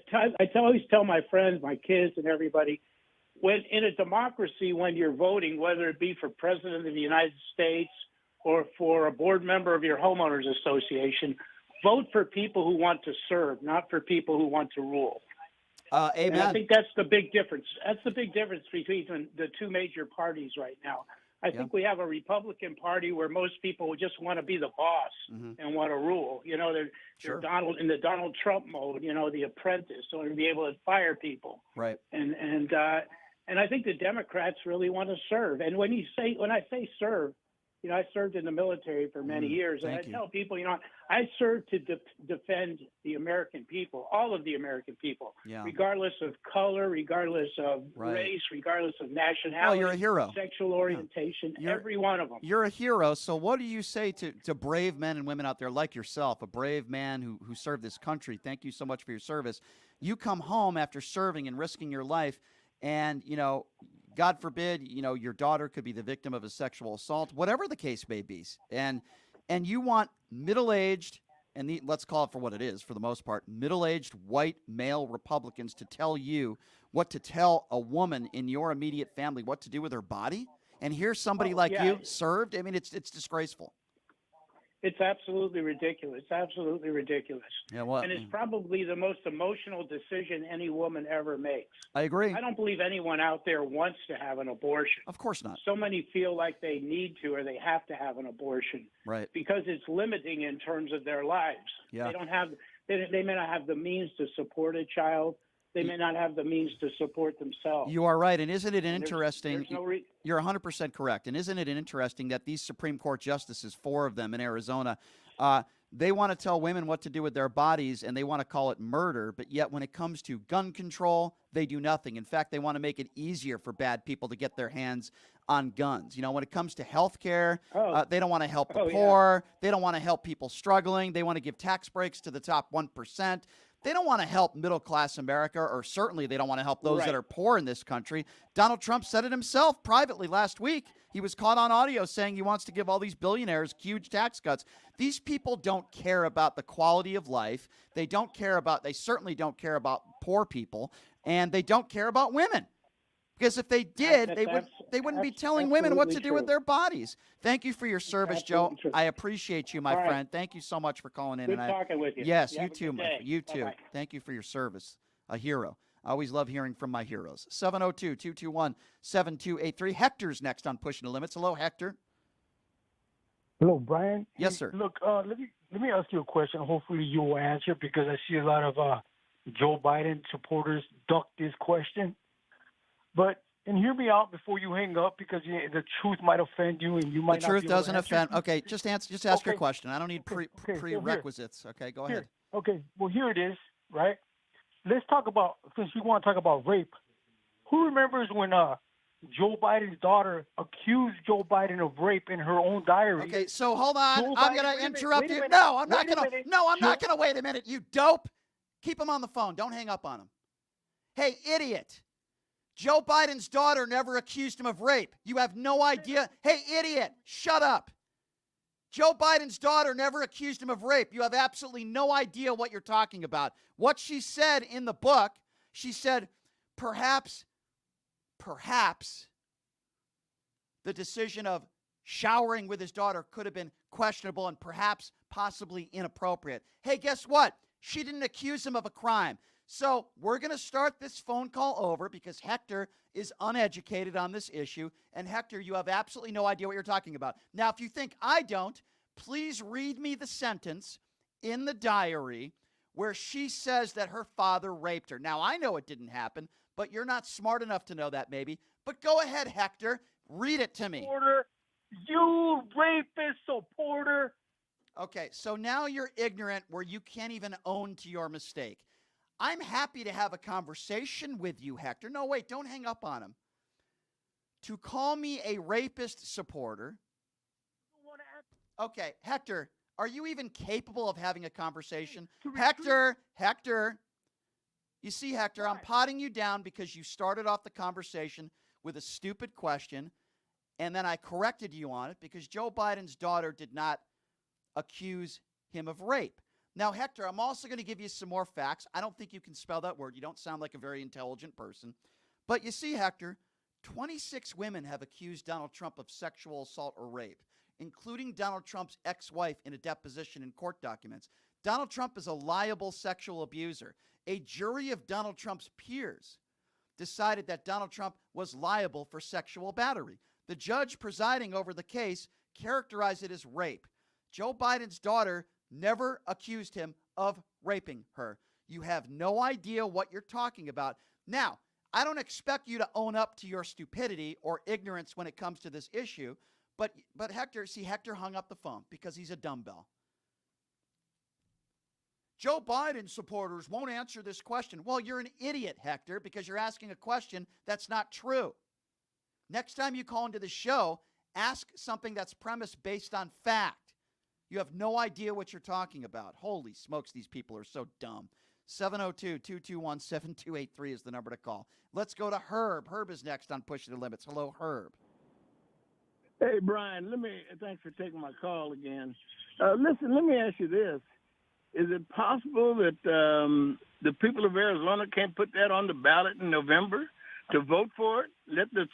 always tell my friends, my kids, and everybody, when in a democracy, when you're voting, whether it be for president of the United States or for a board member of your homeowners association, vote for people who want to serve, not for people who want to rule. Amen. And I think that's the big difference. That's the big difference between the two major parties right now. I think we have a Republican Party where most people just want to be the boss and want to rule. You know, they're in the Donald Trump mode. You know, the apprentice, so to be able to fire people. Right. And I think the Democrats really want to serve. And when I say serve, you know, I served in the military for many years, and I tell people, you know, I served to defend the American people, all of the American people, regardless of color, regardless of race, regardless of nationality. Well, you're a hero. Sexual orientation, every one of them. You're a hero. So what do you say to brave men and women out there like yourself, a brave man who served this country? Thank you so much for your service. You come home after serving and risking your life, and, you know, God forbid, you know, your daughter could be the victim of a sexual assault, whatever the case may be. And you want middle-aged, and let's call it for what it is for the most part, middle-aged white male Republicans to tell you what to tell a woman in your immediate family, what to do with her body? And here's somebody you served? I mean, it's disgraceful. It's absolutely ridiculous. Absolutely ridiculous. Yeah, well, and it's probably the most emotional decision any woman ever makes. I agree. I don't believe anyone out there wants to have an abortion. Of course not. So many feel like they need to or they have to have an abortion. Right. Because it's limiting in terms of their lives. Yeah. They may not have the means to support a child. They may not have the means to support themselves. You are right. And isn't it interesting? You're 100% correct. And isn't it interesting that these Supreme Court justices, 4 of them in Arizona, they want to tell women what to do with their bodies, and they want to call it murder. But yet when it comes to gun control, they do nothing. In fact, they want to make it easier for bad people to get their hands on guns. You know, when it comes to health care, they don't want to help the poor. Yeah. They don't want to help people struggling. They want to give tax breaks to the top 1%. They don't want to help middle-class America, or certainly they don't want to help those that are poor in this country. Donald Trump said it himself privately last week. He was caught on audio saying he wants to give all these billionaires huge tax cuts. These people don't care about the quality of life. They certainly don't care about poor people, and they don't care about women. Because if they did, they wouldn't be telling women what to do with their bodies. Thank you for your service, Joe. True. I appreciate you, my friend. Thank you so much for calling in. Good talking with you. Yes, you too, you too. Bye-bye. Thank you for your service. A hero. I always love hearing from my heroes. 702-221-7283. Hector's next on Pushing the Limits. Hello, Hector. Hello, Brian. Yes, sir. Look, let me ask you a question. Hopefully you will answer, because I see a lot of Joe Biden supporters duck this question. But, and hear me out before you hang up, because the truth might offend you, and you might not. The truth be able doesn't to answer. offend. Okay, just ask your question. I don't need prerequisites. Okay, go ahead. Okay, well, here it is, right? Let's talk about, since you want to talk about rape, who remembers when Joe Biden's daughter accused Joe Biden of rape in her own diary? Okay, so hold on. I'm going to interrupt you. No, I'm not going to. No, I'm not going to. Wait a minute, you dope. Keep him on the phone. Don't hang up on him. Hey, idiot. Joe Biden's daughter never accused him of rape. You have no idea. Hey, idiot, shut up. Joe Biden's daughter never accused him of rape. You have absolutely no idea what you're talking about. What she said in the book, she said, perhaps the decision of showering with his daughter could have been questionable and perhaps possibly inappropriate. Hey, guess what? She didn't accuse him of a crime. So we're going to start this phone call over because Hector is uneducated on this issue. And Hector, you have absolutely no idea what you're talking about. Now, if you think I don't, please read me the sentence in the diary where she says that her father raped her. Now, I know it didn't happen, but you're not smart enough to know that maybe. But go ahead, Hector. Read it to me. Porter, you rapist supporter. Okay, so now you're ignorant where you can't even own to your mistake. I'm happy to have a conversation with you, Hector. No, wait, don't hang up on him. To call me a rapist supporter. Okay, Hector, are you even capable of having a conversation? Hector. You see, Hector, I'm potting you down because you started off the conversation with a stupid question, and then I corrected you on it because Joe Biden's daughter did not accuse him of rape. Now, Hector, I'm also going to give you some more facts. I don't think you can spell that word. You don't sound like a very intelligent person. But you see, Hector, 26 women have accused Donald Trump of sexual assault or rape, including Donald Trump's ex-wife in a deposition in court documents. Donald Trump is a liable sexual abuser. A jury of Donald Trump's peers decided that Donald Trump was liable for sexual battery. The judge presiding over the case characterized it as rape. Joe Biden's daughter never accused him of raping her. You have no idea what you're talking about. Now, I don't expect you to own up to your stupidity or ignorance when it comes to this issue, but Hector hung up the phone because he's a dumbbell. Joe Biden supporters won't answer this question. Well, you're an idiot, Hector, because you're asking a question that's not true. Next time you call into the show, ask something that's premised based on fact. You have no idea what you're talking about. Holy smokes, these people are so dumb. 702-221-7283 is the number to call. Let's go to Herb. Herb is next on Pushing the Limits. Hello, Herb. Hey, Brian, thanks for taking my call again. Listen, let me ask you this. Is it possible that the people of Arizona can't put that on the ballot in November to vote for it? Let the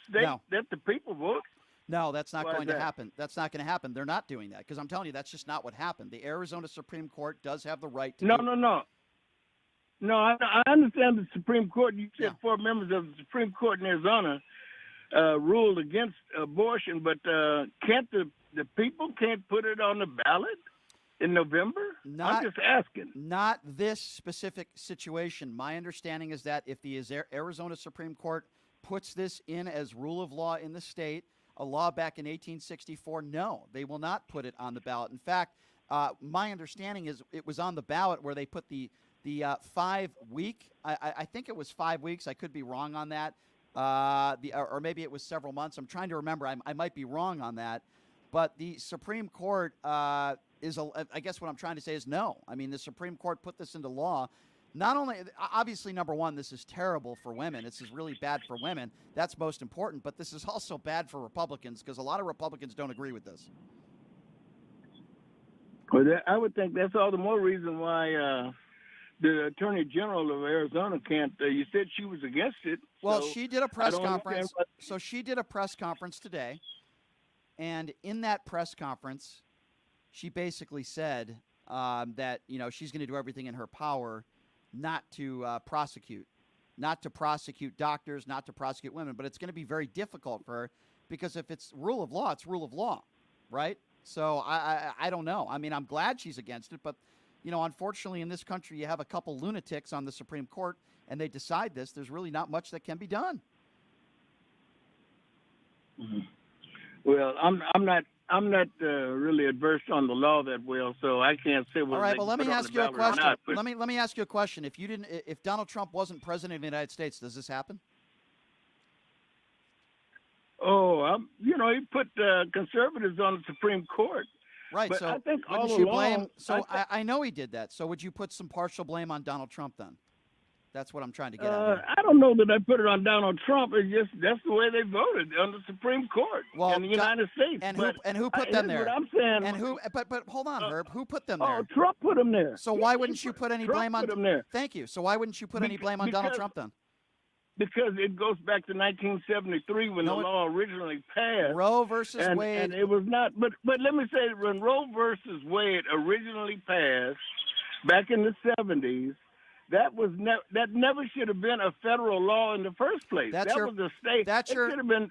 people vote? No, that's not going to happen. That's not going to happen. They're not doing that because I'm telling you, that's just not what happened. The Arizona Supreme Court does have the right to No, I understand the Supreme Court. You said 4 members of the Supreme Court in Arizona ruled against abortion, but can't the people can't put it on the ballot in November? I'm just asking. Not this specific situation. My understanding is that if the Arizona Supreme Court puts this in as rule of law in the state, a law back in 1864, no, they will not put it on the ballot. In fact, my understanding is it was on the ballot where they put the 5-week. I think it was 5 weeks. I could be wrong on that. Or maybe it was several months. I'm trying to remember. I might be wrong on that. But the Supreme Court I guess what I'm trying to say is no. I mean, the Supreme Court put this into law. Not only, obviously, number one, this is terrible for women. This is really bad for women. That's most important. But this is also bad for Republicans because a lot of Republicans don't agree with this. Well, I would think that's all the more reason why the Attorney General of Arizona can't. You said she was against it. Well, she did a press conference. So she did a press conference today. And in that press conference, she basically said that, she's going to do everything in her power not to prosecute doctors, not to prosecute women. But it's going to be very difficult for her because if it's rule of law, it's rule of law, right? So I don't know. I mean, I'm glad she's against it. But, unfortunately, in this country, you have a couple lunatics on the Supreme Court and they decide this. There's really not much that can be done. Mm-hmm. Well, I'm not really adverse on the law that well, so I can't say. All right. Well, let me ask you a question. Let me ask you a question. If Donald Trump wasn't president of the United States, does this happen? Oh, he put conservatives on the Supreme Court. Right. But so I think wouldn't all you along, blame? So I know he did that. So would you put some partial blame on Donald Trump then? That's what I'm trying to get at here. I don't know that I put it on Donald Trump. It's just that's the way they voted on the Supreme Court in the United States. And who put them there? What I'm saying. And who? But hold on, Herb. Who put them there? Oh, Trump put them there. So why wouldn't you put any blame on? Trump put them there. Thank you. So why wouldn't you put any blame on Donald Trump then? Because it goes back to 1973 when the law originally passed. Roe versus Wade. And it was not. But let me say, when Roe versus Wade originally passed back in the 70s, That never should have been a federal law in the first place. That was a state. It should have been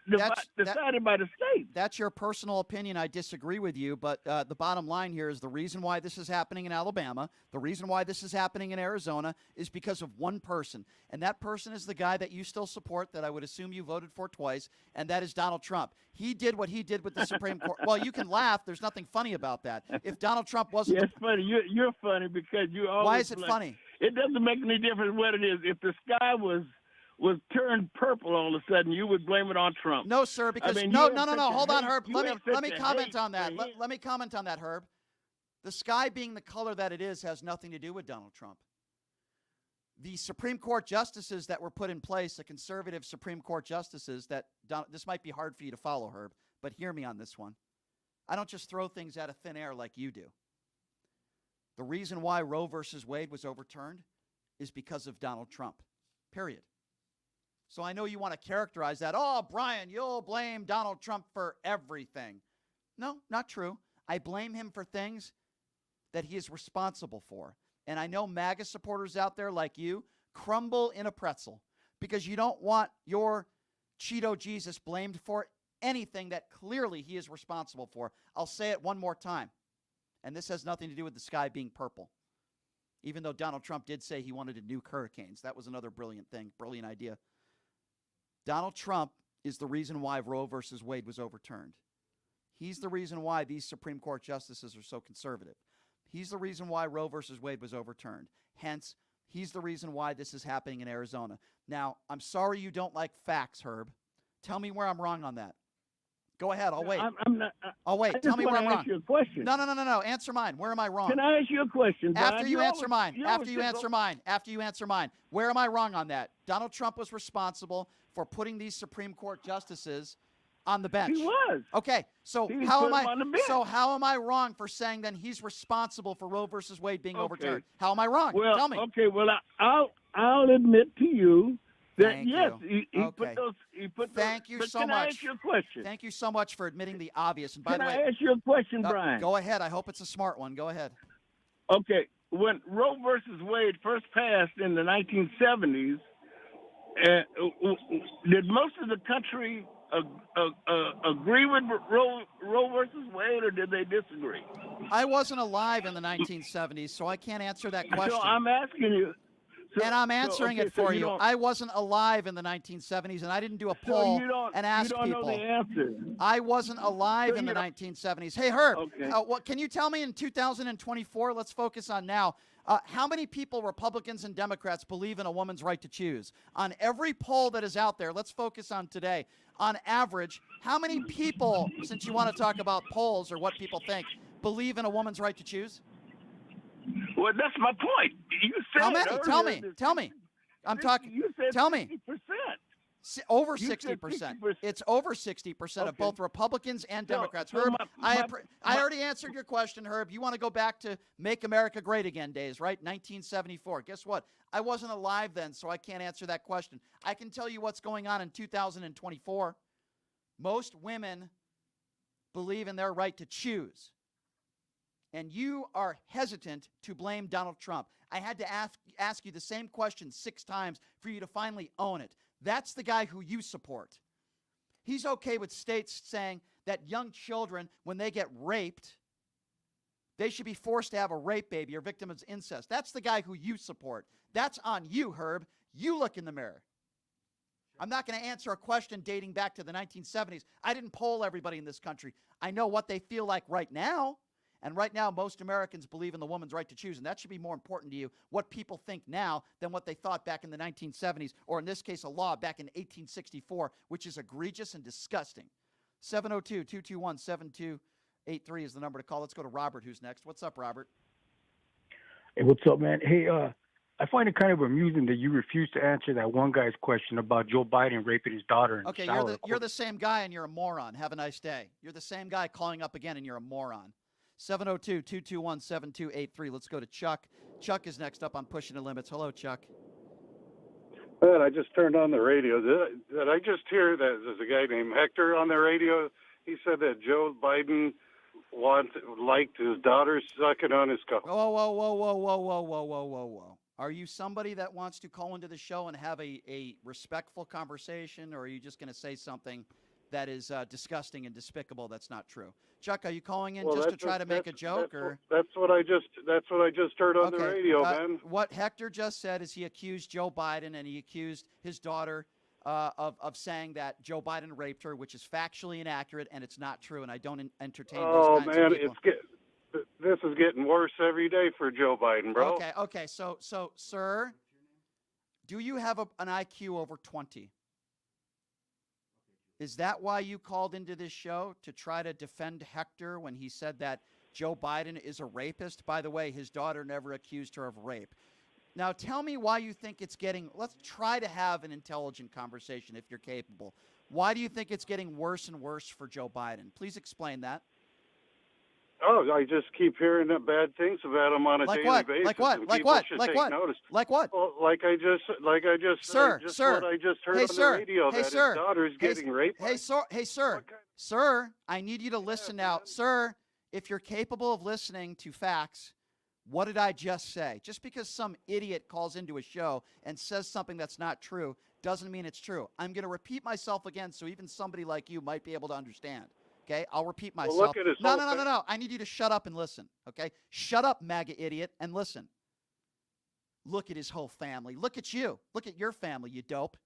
decided by the state. That's your personal opinion. I disagree with you, but the bottom line here is the reason why this is happening in Alabama, the reason why this is happening in Arizona is because of one person, and that person is the guy that you still support, that I would assume you voted for twice, and that is Donald Trump. He did what he did with the Supreme Court. Well, you can laugh. There's nothing funny about that. If Donald Trump wasn't... It's funny. You're funny because you always... Why is it funny? It doesn't make any difference what it is. If the sky was turned purple all of a sudden, you would blame it on Trump. No, sir, because no. Hold on, Herb. Let me comment on that. Let me comment on that, Herb. The sky being the color that it is has nothing to do with Donald Trump. The Supreme Court justices that were put in place, the conservative Supreme Court justices this might be hard for you to follow, Herb, but hear me on this one. I don't just throw things out of thin air like you do. The reason why Roe versus Wade was overturned is because of Donald Trump, period. So I know you want to characterize that. Oh, Brian, you'll blame Donald Trump for everything. No, not true. I blame him for things that he is responsible for. And I know MAGA supporters out there like you crumble in a pretzel because you don't want your Cheeto Jesus blamed for anything that clearly he is responsible for. I'll say it one more time. And this has nothing to do with the sky being purple. Even though Donald Trump did say he wanted to nuke hurricanes. That was another brilliant thing, brilliant idea. Donald Trump is the reason why Roe versus Wade was overturned. He's the reason why these Supreme Court justices are so conservative. He's the reason why Roe versus Wade was overturned. Hence, he's the reason why this is happening in Arizona. Now, I'm sorry you don't like facts, Herb. Tell me where I'm wrong on that. Go ahead. I'll wait. I'll wait. Tell me where I'm wrong. Ask you a question. No. Answer mine. Where am I wrong? Can I ask you a question, Brian? After you answer mine. Where am I wrong on that? Donald Trump was responsible for putting these Supreme Court justices on the bench. He was. Okay. So how am I wrong for saying then he's responsible for Roe versus Wade being overturned? How am I wrong? Well, tell me. Okay. Well, I'll admit to you that he put those. Thank you so much. Can I ask you a question? Thank you so much for admitting the obvious. And by Can the way, I ask you a question, Brian? Go ahead. I hope it's a smart one. Go ahead. Okay. When Roe versus Wade first passed in the 1970s, did most of the country agree with Roe versus Wade, or did they disagree? I wasn't alive in the 1970s, so I can't answer that question. So I'm asking you. And I'm answering it for you. I wasn't alive in the 1970s, and I didn't do a poll and ask people. You don't know the answer. I wasn't alive in the 1970s. Hey, Herb, what can you tell me in 2024? Let's focus on now. How many people, Republicans and Democrats, believe in a woman's right to choose? On every poll that is out there, let's focus on today. On average, how many people, since you want to talk about polls or what people think, believe in a woman's right to choose? Well, that's my point. You said how many? Tell me. I'm talking. You said tell me. 60%. Over 60%. It's over 60% of both Republicans and Democrats. Herb, I already answered your question, Herb. You want to go back to Make America Great Again days, right? 1974. Guess what? I wasn't alive then, so I can't answer that question. I can tell you what's going on in 2024. Most women believe in their right to choose. And you are hesitant to blame Donald Trump. I had to ask you the same question 6 times for you to finally own it. That's the guy who you support. He's okay with states saying that young children, when they get raped, they should be forced to have a rape baby or victim of incest. That's the guy who you support. That's on you, Herb. You look in the mirror. I'm not going to answer a question dating back to the 1970s. I didn't poll everybody in this country. I know what they feel like right now. And right now, most Americans believe in the woman's right to choose. And that should be more important to you, what people think now, than what they thought back in the 1970s, or in this case, a law back in 1864, which is egregious and disgusting. 702-221-7283 is the number to call. Let's go to Robert, who's next. What's up, Robert? Hey, what's up, man? Hey, I find it kind of amusing that you refuse to answer that one guy's question about Joe Biden raping his daughter in the shower. You're the same guy, and you're a moron. Have a nice day. You're the same guy calling up again, and you're a moron. 702-221-7283. Let's go to Chuck. Chuck is next up on Pushing the Limits. Hello, Chuck. Well, I just turned on the radio. Did I just hear that there's a guy named Hector on the radio? He said that Joe Biden liked his daughter sucking on his cock. Whoa. All Are you somebody that wants to call into the show and have a respectful conversation, or are you just going to say something that is disgusting and despicable that's not true? Chuck, are you calling in just to try to make a joke? That's what I just heard on the radio, man. What Hector just said is he accused Joe Biden and he accused his daughter of saying that Joe Biden raped her, which is factually inaccurate and it's not true, and I don't entertain those kinds of people. This is getting worse every day for Joe Biden, bro. Okay. So, sir, do you have an IQ over 20? Is that why you called into this show, to try to defend Hector when he said that Joe Biden is a rapist? By the way, his daughter never accused her of rape. Now, tell me why you think it's getting – let's try to have an intelligent conversation if you're capable. Why do you think it's getting worse and worse for Joe Biden? Please explain that. Oh, I just keep hearing bad things about him on a daily basis. Like what? Like what? Like what? Like what? Well, like I just what I just heard on the radio that his daughter's getting raped. Sir, I need you to listen now. Sir, if you're capable of listening to facts, what did I just say? Just because some idiot calls into a show and says something that's not true doesn't mean it's true. I'm going to repeat myself again so even somebody like you might be able to understand. Okay, I'll repeat myself. Well, look at his No. I need you to shut up and listen. Okay, shut up, MAGA idiot, and listen. Look at his whole family. Look at you. Look at your family, you dope.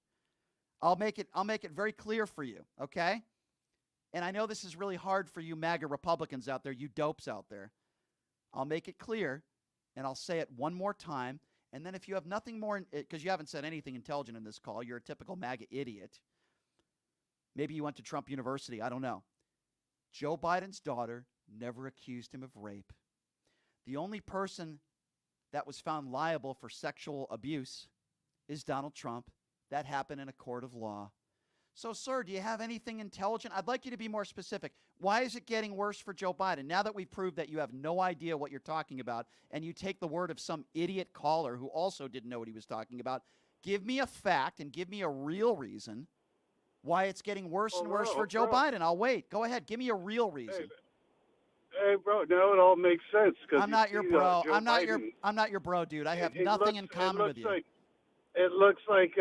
I'll make it very clear for you. Okay, and I know this is really hard for you MAGA Republicans out there, you dopes out there. I'll make it clear, and I'll say it one more time. And then if you have nothing more, because you haven't said anything intelligent in this call, you're a typical MAGA idiot. Maybe you went to Trump University. I don't know. Joe Biden's daughter never accused him of rape. The only person that was found liable for sexual abuse is Donald Trump. That happened in a court of law. So, sir, do you have anything intelligent? I'd like you to be more specific. Why is it getting worse for Joe Biden? Now that we've proved that you have no idea what you're talking about and you take the word of some idiot caller who also didn't know what he was talking about, give me a fact and give me a real reason why it's getting worse and worse for Joe Biden. I'll wait. Go ahead. Give me a real reason. Hey, bro, now it all makes sense. I'm not your bro. I'm not your bro, dude. I have nothing in common with you. It looks like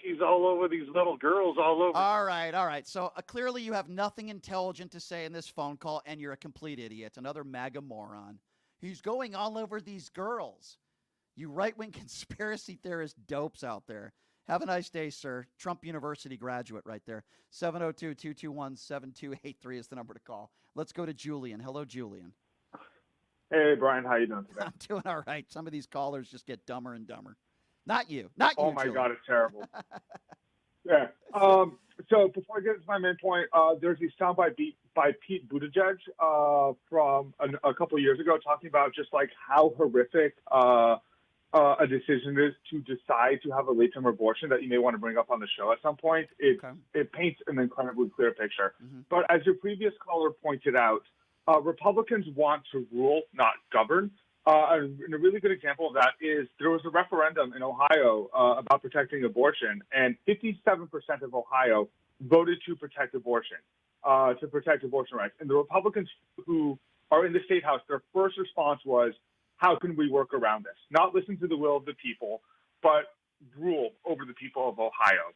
he's all over these little girls all over. All right. So clearly you have nothing intelligent to say in this phone call, and you're a complete idiot, another MAGA moron. He's going all over these girls. You right-wing conspiracy theorist dopes out there. Have a nice day, sir. Trump University graduate right there. 702-221-7283 is the number to call. Let's go to Julian. Hello, Julian. Hey, Brian. How you doing today? I'm doing all right. Some of these callers just get dumber and dumber. Not you. Not you, Oh, my Julian. God. It's terrible. Yeah. So before I get into my main point, there's a soundbite by Pete Buttigieg from a couple of years ago talking about just like how horrific a decision is to decide to have a late-term abortion that you may want to bring up on the show at some point. It paints an incredibly clear picture. Mm-hmm. But as your previous caller pointed out, Republicans want to rule, not govern. And a really good example of that is there was a referendum in Ohio about protecting abortion, and 57% of Ohio voted to protect abortion, rights. And the Republicans who are in the state house, their first response was, how can we work around this? Not listen to the will of the people, but rule over the people of Ohio.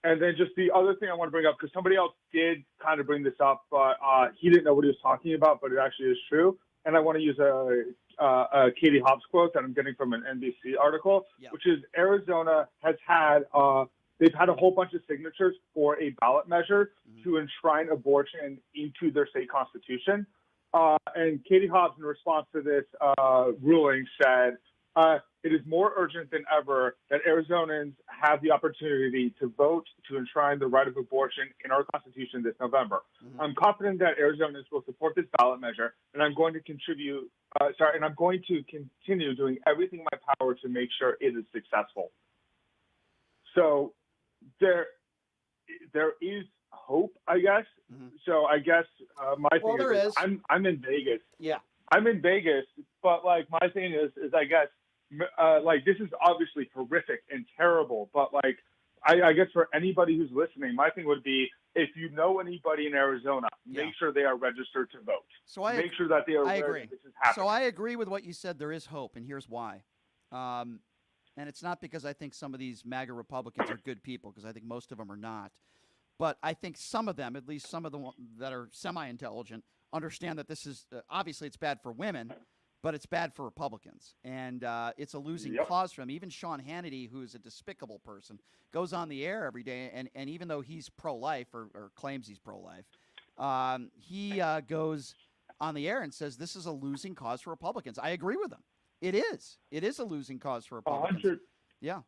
And then just the other thing I want to bring up, because somebody else did kind of bring this up, but he didn't know what he was talking about, but it actually is true. And I want to use a Katie Hobbs quote that I'm getting from an NBC article, which is Arizona has had they've had a whole bunch of signatures for a ballot measure to enshrine abortion into their state constitution. And Katie Hobbs, in response to this ruling, said, it is more urgent than ever that Arizonans have the opportunity to vote to enshrine the right of abortion in our Constitution this November. Mm-hmm. I'm confident that Arizonans will support this ballot measure, and I'm going to continue doing everything in my power to make sure it is successful. So there is hope, I guess. Mm-hmm. So I guess my thing is I'm in Vegas. Yeah. I'm in Vegas, but like my thing is I guess like this is obviously horrific and terrible, but like I guess for anybody who's listening, my thing would be if you know anybody in Arizona, make sure they are registered to vote. So make sure that they are aware that this is happening. So I agree with what you said. There is hope, and here's why. And it's not because I think some of these MAGA Republicans are good people, because I think most of them are not. But I think some of them, at least some of the ones that are semi-intelligent, understand that this is obviously it's bad for women, but it's bad for Republicans. And it's a losing cause for them. Even Sean Hannity, who is a despicable person, goes on the air every day, and even though he's pro-life or claims he's pro-life, he goes on the air and says this is a losing cause for Republicans. I agree with him. It is. It is a losing cause for Republicans. Yeah.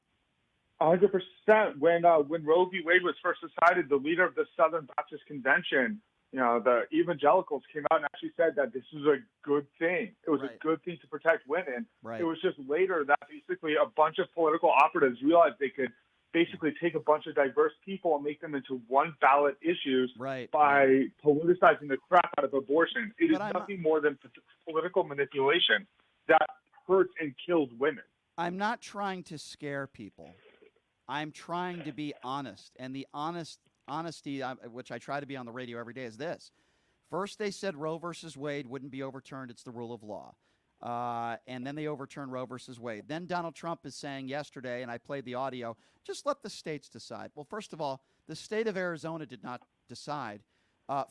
100%. When Roe v. Wade was first decided, the leader of the Southern Baptist Convention, the evangelicals came out and actually said that this is a good thing. It was a good thing to protect women. Right. It was just later that basically a bunch of political operatives realized they could basically take a bunch of diverse people and make them into one ballot issues by politicizing the crap out of abortion. It is nothing more than political manipulation that hurts and kills women. I'm not trying to scare people. I'm trying to be honest. And the honesty, which I try to be on the radio every day, is this. First, they said Roe versus Wade wouldn't be overturned. It's the rule of law. And then they overturned Roe versus Wade. Then Donald Trump is saying yesterday, and I played the audio, just let the states decide. Well, first of all, the state of Arizona did not decide.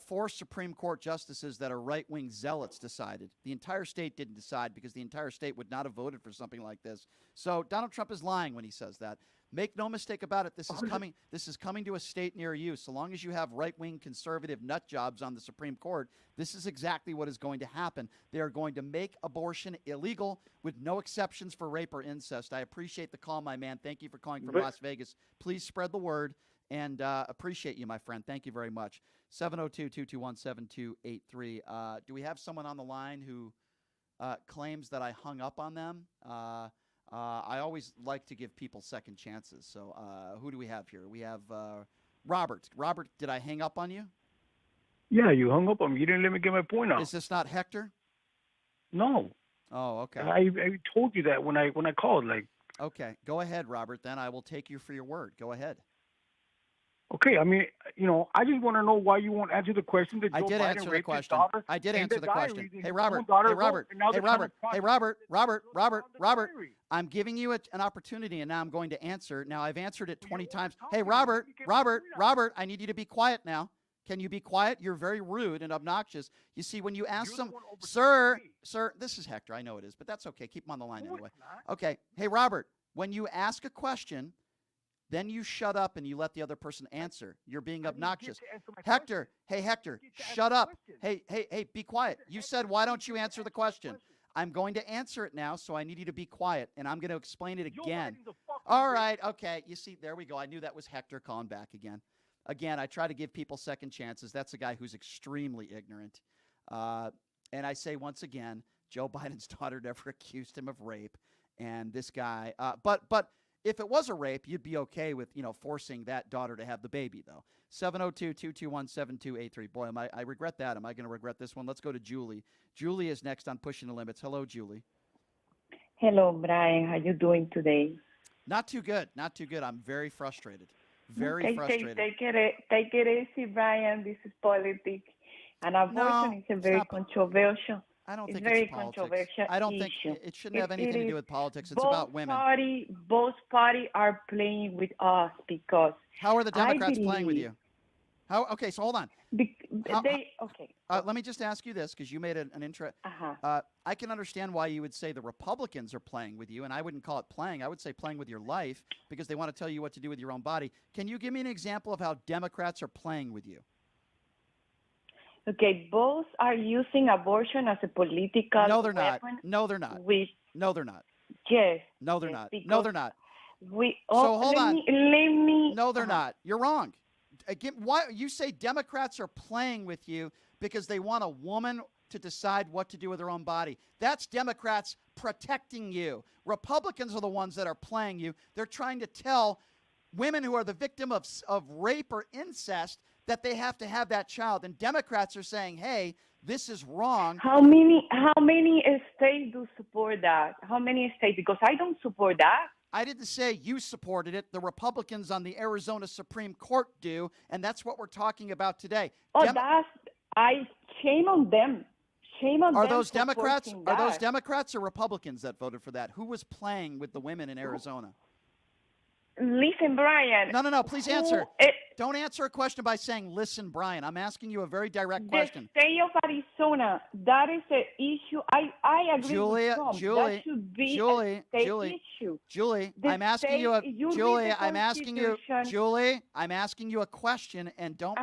4 Supreme Court justices that are right-wing zealots decided. The entire state didn't decide because the entire state would not have voted for something like this. So Donald Trump is lying when he says that. Make no mistake about it. This is coming to a state near you. So long as you have right-wing conservative nut jobs on the Supreme Court, this is exactly what is going to happen. They are going to make abortion illegal with no exceptions for rape or incest. I appreciate the call, my man. Thank you for calling from Las Vegas. Please spread the word. And appreciate you, my friend. Thank you very much. 702-221-7283. Do we have someone on the line who claims that I hung up on them? I always like to give people second chances. So who do we have here? We have Robert. Robert, did I hang up on you? Yeah, you hung up on me. You didn't let me get my point out. Is this not Hector? No. Oh, okay. I told you that when I called. Okay, go ahead, Robert. Then I will take you for your word. Go ahead. Okay, I mean, I just want to know why you won't answer the question that Joe Biden answer the question. I did answer the question. Hey, Robert. Robert. I'm giving you an opportunity, and now I'm going to answer. Now, I've answered it 20 times. Hey, Robert, I need you to be quiet now. Can you be quiet? You're very rude and obnoxious. You see, when you ask some, sir, this is Hector. I know it is, but that's okay. Keep him on the line anyway. Okay. Hey, Robert, when you ask a question, then you shut up and you let the other person answer. You're being obnoxious. Hector, hey, Hector, shut up. Hey, be quiet. You said, why don't you answer the question? I'm going to answer it now, so I need you to be quiet, and I'm going to explain it again. All right, okay. You see, there we go. I knew that was Hector calling back again. Again, I try to give people second chances. That's a guy who's extremely ignorant. And I say once again, Joe Biden's daughter never accused him of rape, and this guy, but if it was a rape, you'd be okay with, forcing that daughter to have the baby, though. 702-221-7283. Boy, I regret that. Am I going to regret this one? Let's go to Julie. Julie is next on Pushing the Limits. Hello, Julie. Hello, Brian. How you doing today? Not too good. I'm very frustrated. Frustrated. Take it easy, Brian. This is politics. And abortion is a very controversial. I don't think it's very controversial. I don't think it shouldn't have anything to do with politics. It's about women. Both parties are playing with us because. How are the Democrats playing with you? Okay, so hold on. Let me just ask you this, because you made an intro. I can understand why you would say the Republicans are playing with you, and I wouldn't call it playing. I would say playing with your life, because they want to tell you what to do with your own body. Can you give me an example of how Democrats are playing with you? Okay, both are using abortion as a political No, they're not. weapon. No, they're not. No, they're not. Yes. No, they're not. No, they're not. So hold on. Let me. No, they're not. You're wrong. Again, why you say Democrats are playing with you because they want a woman to decide what to do with her own body? That's Democrats protecting you. Republicans are the ones that are playing you. They're trying to tell women who are the victim of rape or incest that they have to have that child. And Democrats are saying, hey, this is wrong. How many states do support that? How many states? Because I don't support that. I didn't say you supported it. The Republicans on the Arizona Supreme Court do, and that's what we're talking about today. Shame on them. Shame on Are them those for Democrats? forcing Are those that. Democrats or Republicans that voted for that? Who was playing with the women in Arizona? Listen, Brian. No. Please answer. Don't answer a question by saying, "Listen, Brian." I'm asking you a very direct question. The state of Arizona, that is the issue. I agree with Trump. That should be a state issue. Julie, The I'm asking you state- you read the I'm asking you, Constitution. Julie, I'm asking you a question, and don't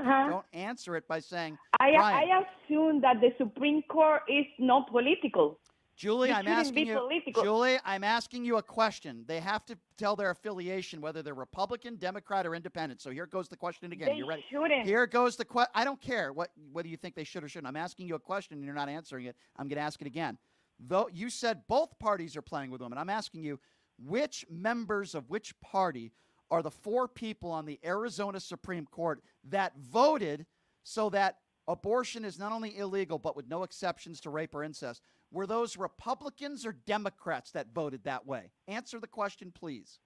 answer it by saying, I Brian. assume that the Supreme Court is not political. Julie, It I'm shouldn't asking be you. political. Julie, I'm asking you a question. They have to tell their affiliation, whether they're Republican, Democrat, or Independent. So here goes the question again. They You ready? shouldn't. Here goes the question. I don't care whether you think they should or shouldn't. I'm asking you a question, and you're not answering it. I'm going to ask it again. Though you said both parties are playing with women, I'm asking you, which members of which party are the 4 people on the Arizona Supreme Court that voted so that abortion is not only illegal, but with no exceptions to rape or incest? Were those Republicans or Democrats that voted that way? Answer the question, please.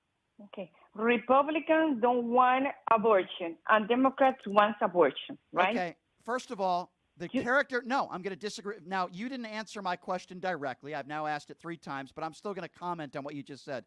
Okay. Republicans don't want abortion, and Democrats want abortion, right? Okay. First of all, no, I'm going to disagree. Now, you didn't answer my question directly. I've now asked it 3 times, but I'm still going to comment on what you just said.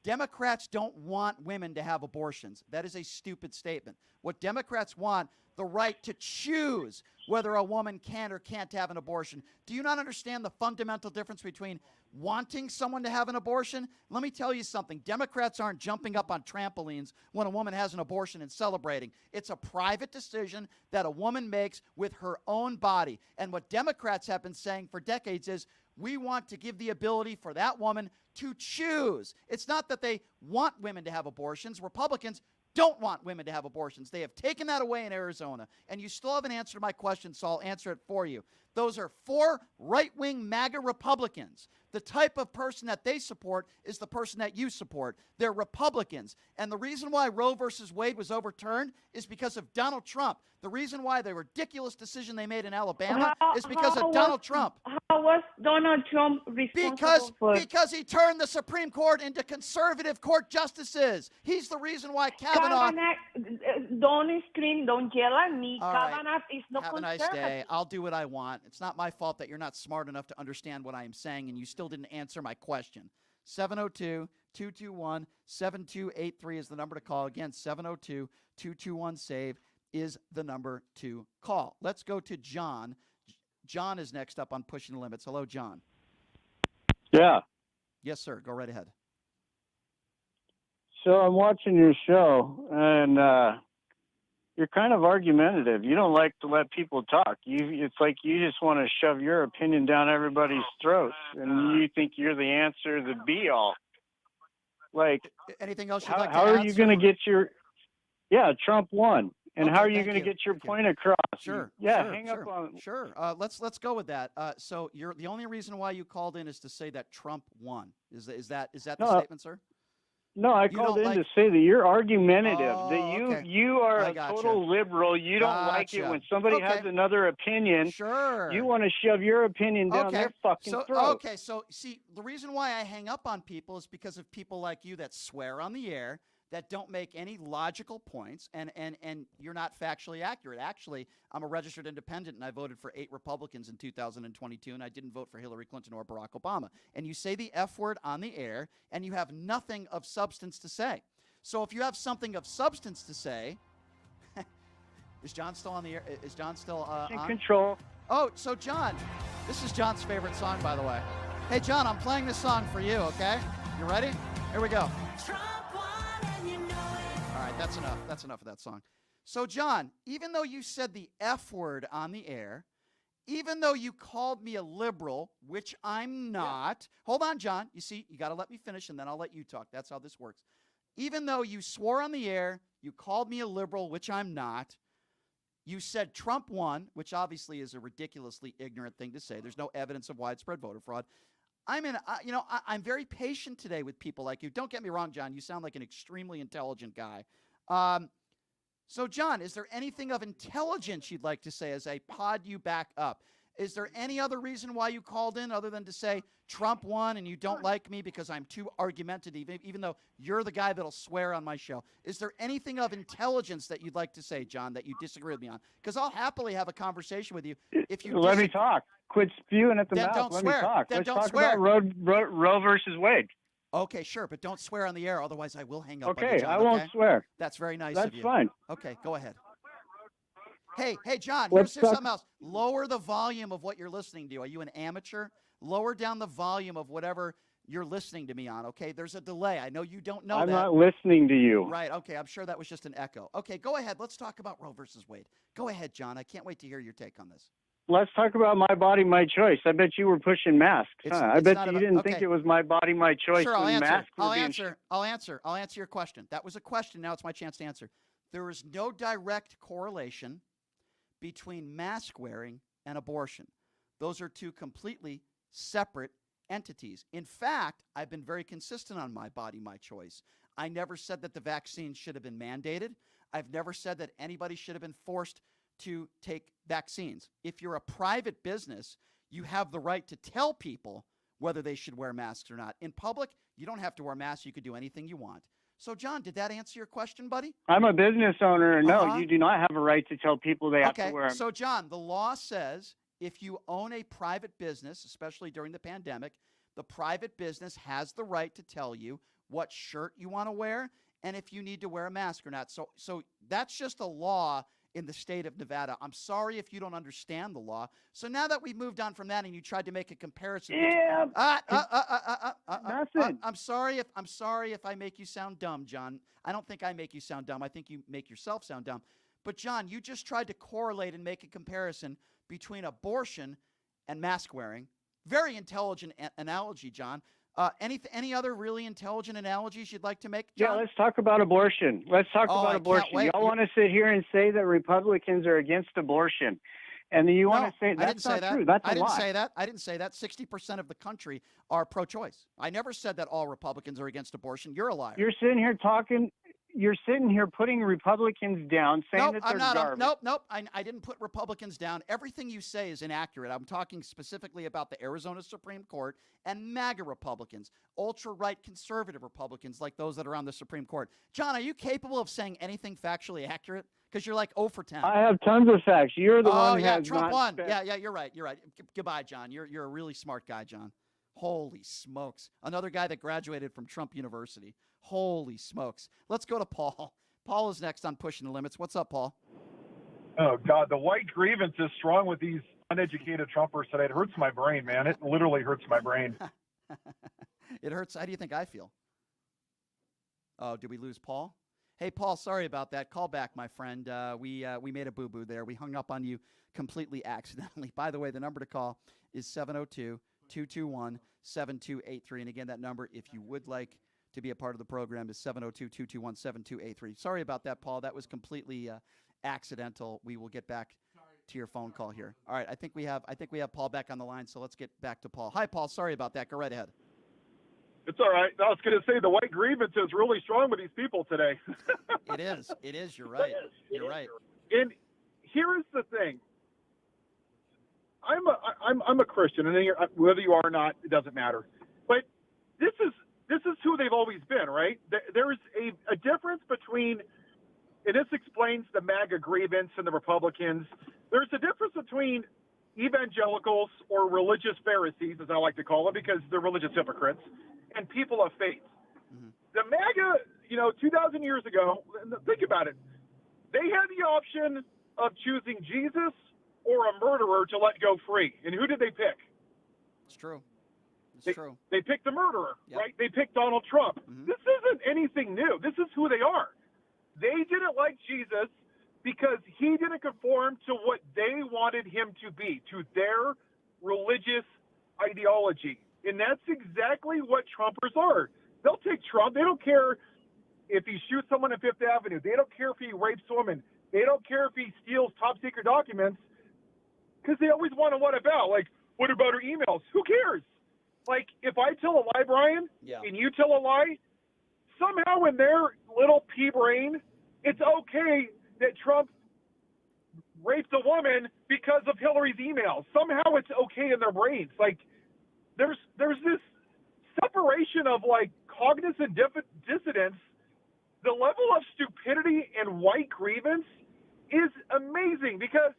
Democrats don't want women to have abortions. That is a stupid statement. What Democrats want, the right to choose whether a woman can or can't have an abortion. Do you not understand the fundamental difference between wanting someone to have an abortion? Let me tell you something. Democrats aren't jumping up on trampolines when a woman has an abortion and celebrating. It's a private decision that a woman makes with her own body. And what Democrats have been saying for decades is, we want to give the ability for that woman to choose. It's not that they want women to have abortions. Republicans don't want women to have abortions. They have taken that away in Arizona. And you still haven't answered my question, so I'll answer it for you. Those are 4 right-wing MAGA Republicans. The type of person that they support is the person that you support. They're Republicans. And the reason why Roe versus Wade was overturned is because of Donald Trump. The reason why the ridiculous decision they made in Alabama is because of Donald Trump. How was Donald Trump responsible for? Because he turned the Supreme Court into conservative court justices. He's the reason why Kavanaugh. Don't scream, don't yell at me. All right. Kavanaugh is not Have a conservative. nice day. I'll do what I want. It's not my fault that you're not smart enough to understand what I am saying, and you still didn't answer my question. 702-221-7283 is the number to call. Again, 702-221-SAVE is the number to call. Let's go to John. John is next up on Pushing the Limits. Hello, John. Yeah. Yes, sir. Go right ahead. So I'm watching your show, and you're kind of argumentative. You don't like to let people talk. It's like you just want to shove your opinion down everybody's throats, and you think you're the answer, the be-all. Like, anything else you'd like to how add, are you going to get your... Yeah, Trump won. And Okay, how are you thank going to you. get your Thank you. point across? Sure. Yeah, sure, hang sure, up on... Sure. Let's go with that. So you're the only reason why you called in is to say that Trump won. Is that the No, statement, sir? No, I You called don't in to like- say that you're argumentative. Oh, that okay. you are I a gotcha. total liberal. You don't like it Gotcha. when somebody Okay. has another opinion. Sure. You want to shove your opinion down their fucking throat. Okay, so see, the reason why I hang up on people is because of people like you that swear on the air, that don't make any logical points, and you're not factually accurate. Actually, I'm a registered independent, and I voted for 8 Republicans in 2022, and I didn't vote for Hillary Clinton or Barack Obama. And you say the F word on the air, and you have nothing of substance to say. So if you have something of substance to say, is John still on the air? Is John still In on? control. Oh, so John, this is John's favorite song, by the way. Hey, John, I'm playing this song for you, okay? You ready? Here we go. All right, that's enough. That's enough of that song. So, John, even though you said the F word on the air, even though you called me a liberal, which I'm not. Hold on, John. You see, you got to let me finish, and then I'll let you talk. That's how this works. Even though you swore on the air, you called me a liberal, which I'm not. You said Trump won, which obviously is a ridiculously ignorant thing to say. There's no evidence of widespread voter fraud. I'm very patient today with people like you. Don't get me wrong, John. You sound like an extremely intelligent guy. So, John, is there anything of intelligence you'd like to say as I pod you back up? Is there any other reason why you called in other than to say Trump won and you don't like me because I'm too argumentative, even though you're the guy that'll swear on my show? Is there anything of intelligence that you'd like to say, John, that you disagree with me on? Because I'll happily have a conversation with you if you Let me talk. quit spewing at the Then mouth. don't Let swear. me talk. Then Let's don't talk swear. about Roe versus Wade. Okay, sure, but don't swear on the air, otherwise I will hang up on you, Okay, John, I won't okay? swear. That's very nice That's of you. fine. Okay, go ahead. Hey, John, Let's here's talk- something else. Lower the volume of what you're listening to. Are you an amateur? Lower down the volume of whatever you're listening to me on, okay? There's a delay. I know you don't know I'm that. not listening to you. Right, okay, I'm sure that was just an echo. Okay, go ahead. Let's talk about Roe versus Wade. Go ahead, John. I can't wait to hear your take on this. Let's talk about my body, my choice. I bet you were pushing masks. I bet you didn't think it was my body, my choice. Sure, I'll when answer. masks were I'll being answer. I'll answer. I'll answer your question. That was a question. Now it's my chance to answer. There is no direct correlation between mask wearing and abortion. Those are two completely separate entities. In fact, I've been very consistent on my body, my choice. I never said that the vaccine should have been mandated. I've never said that anybody should have been forced to take vaccines. If you're a private business, you have the right to tell people whether they should wear masks or not. In public, you don't have to wear masks. You could do anything you want. So, John, did that answer your question, buddy? I'm a business owner, and no, you do not have a right to tell people they have to wear them. So, John, the law says if you own a private business, especially during the pandemic, the private business has the right to tell you what shirt you want to wear and if you need to wear a mask or not. So that's just a law in the state of Nevada. I'm sorry if you don't understand the law. So now that we've moved on from that and you tried to make a comparison. Yeah. Nothing. I'm sorry if I make you sound dumb, John. I don't think I make you sound dumb. I think you make yourself sound dumb. But John, you just tried to correlate and make a comparison between abortion and mask wearing. Very intelligent analogy, John. Any other really intelligent analogies you'd like to make, John? Yeah, let's talk about abortion. Let's talk about abortion. Y'all want to sit here and say that Republicans are against abortion. And you want to say that's not true. That's a lie. I didn't say that. I didn't say that. 60% of the country are pro-choice. I never said that all Republicans are against abortion. You're a liar. You're sitting here talking. You're sitting here putting Republicans down, saying that they're garbage. Nope. I didn't put Republicans down. Everything you say is inaccurate. I'm talking specifically about the Arizona Supreme Court and MAGA Republicans, ultra-right conservative Republicans like those that are on the Supreme Court. John, are you capable of saying anything factually accurate? Because you're like 0 for 10. I have tons of facts. You're the one who has Trump not won. spent- Yeah, you're right. You're right. Goodbye, John. You're a really smart guy, John. Holy smokes. Another guy that graduated from Trump University. Holy smokes. Let's go to Paul. Paul is next on Pushing the Limits. What's up, Paul? Oh, God, the white grievance is strong with these uneducated Trumpers today. It hurts my brain, man. It literally hurts my brain. It hurts. How do you think I feel? Oh, did we lose Paul? Hey, Paul, sorry about that. Call back, my friend. We made a boo-boo there. We hung up on you completely accidentally. By the way, the number to call is 702-221-7283. And again, that number, if you would like to be a part of the program, is 702-221-7283. Sorry about that, Paul. That was completely accidental. We will get back to your phone call here. All right, I think we have Paul back on the line, so let's get back to Paul. Hi, Paul. Sorry about that. Go right ahead. It's all right. I was going to say the white grievance is really strong with these people today. It is. It is. You're right. You're right. And here is the thing. I'm a Christian, and whether you are or not, it doesn't matter. But this is who they've always been, right? There's a difference between, and this explains the MAGA grievance and the Republicans. There's a difference between evangelicals or religious Pharisees, as I like to call it, because they're religious hypocrites, and people of faith. Mm-hmm. The MAGA, 2,000 years ago, think about it. They had the option of choosing Jesus or a murderer to let go free. And who did they pick? It's true. It's true. They picked the murderer, yep. right? They picked Donald Trump. Mm-hmm. This isn't anything new. This is who they are. They didn't like Jesus because he didn't conform to what they wanted him to be, to their religious ideology. And that's exactly what Trumpers are. They'll take Trump. They don't care if he shoots someone on Fifth Avenue. They don't care if he rapes women. They don't care if he steals top secret documents, because they always want to what about? Like, what about her emails? Who cares? Like, if I tell a lie, Brian, and you tell a lie, somehow in their little pea brain, it's okay that Trump raped a woman because of Hillary's emails. Somehow it's okay in their brains. Like, there's this separation of, like, cognizant dissonance. The level of stupidity and white grievance is amazing, because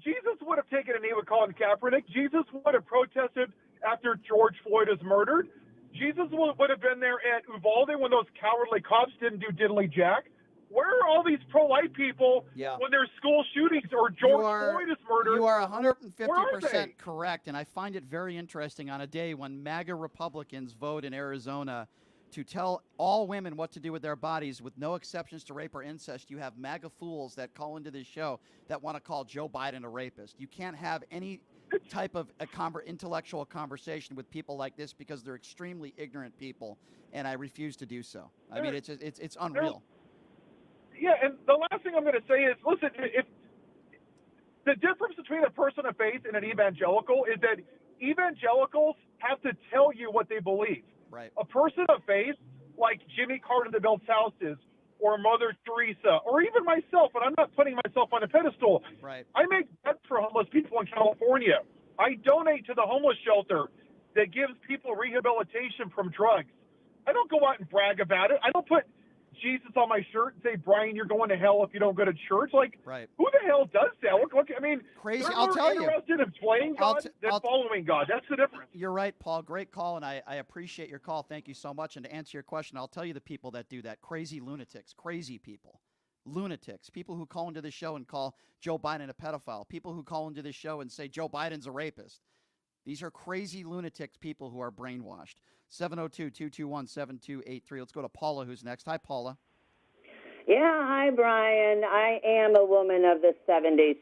Jesus would have taken a knee with Colin Kaepernick. Jesus would have protested after George Floyd is murdered. Jesus would have been there at Uvalde when those cowardly cops didn't do diddly jack. Where are all these pro-life people when there's school shootings or George Floyd is murdered? You are 150% correct, and I find it very interesting on a day when MAGA Republicans vote in Arizona to tell all women what to do with their bodies with no exceptions to rape or incest. You have MAGA fools that call into this show that want to call Joe Biden a rapist. You can't have any type of intellectual conversation with people like this because they're extremely ignorant people, and I refuse to do so. I mean, it's unreal. Yeah, and the last thing I'm going to say is, listen, if the difference between a person of faith and an evangelical is that evangelicals have to tell you what they believe. Right. A person of faith, like Jimmy Carter that built houses, or Mother Teresa, or even myself, and I'm not putting myself on a pedestal. Right. I make beds for homeless people in California. I donate to the homeless shelter that gives people rehabilitation from drugs. I don't go out and brag about it. I don't put Jesus on my shirt and say, Brian, you're going to hell if you don't go to church. Like, who the hell does that? Look, I mean, crazy. They're I'll more tell you. interested in playing God than following God. That's the difference. You're right, Paul. Great call, and I appreciate your call. Thank you so much. And to answer your question, I'll tell you the people that do that. Crazy lunatics, crazy people. Lunatics, people who call into the show and call Joe Biden a pedophile, people who call into the show and say Joe Biden's a rapist. These are crazy lunatics, people who are brainwashed. 702-221-7283. Let's go to Paula, who's next. Hi, Paula. Yeah, hi, Brian. I am a woman of the 70s,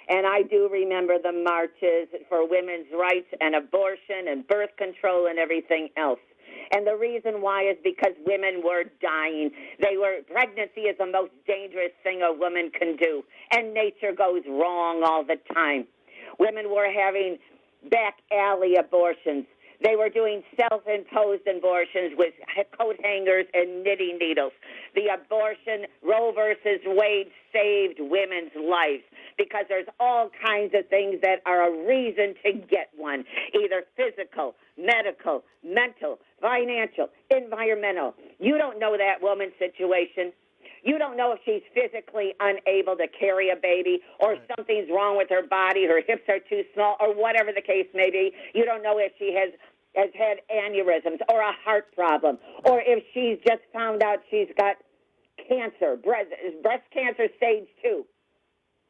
and I do remember the marches for women's rights and abortion and birth control and everything else. And the reason why is because women were dying. Pregnancy is the most dangerous thing a woman can do, and nature goes wrong all the time. Women were having back alley abortions. They were doing self-imposed abortions with coat hangers and knitting needles. The abortion, Roe versus Wade, saved women's lives because there's all kinds of things that are a reason to get one, either physical, medical, mental, financial, environmental. You don't know that woman's situation. You don't know if she's physically unable to carry a baby or something's wrong with her body, her hips are too small, or whatever the case may be. You don't know if she has had aneurysms or a heart problem, or if she's just found out she's got cancer, breast cancer stage 2.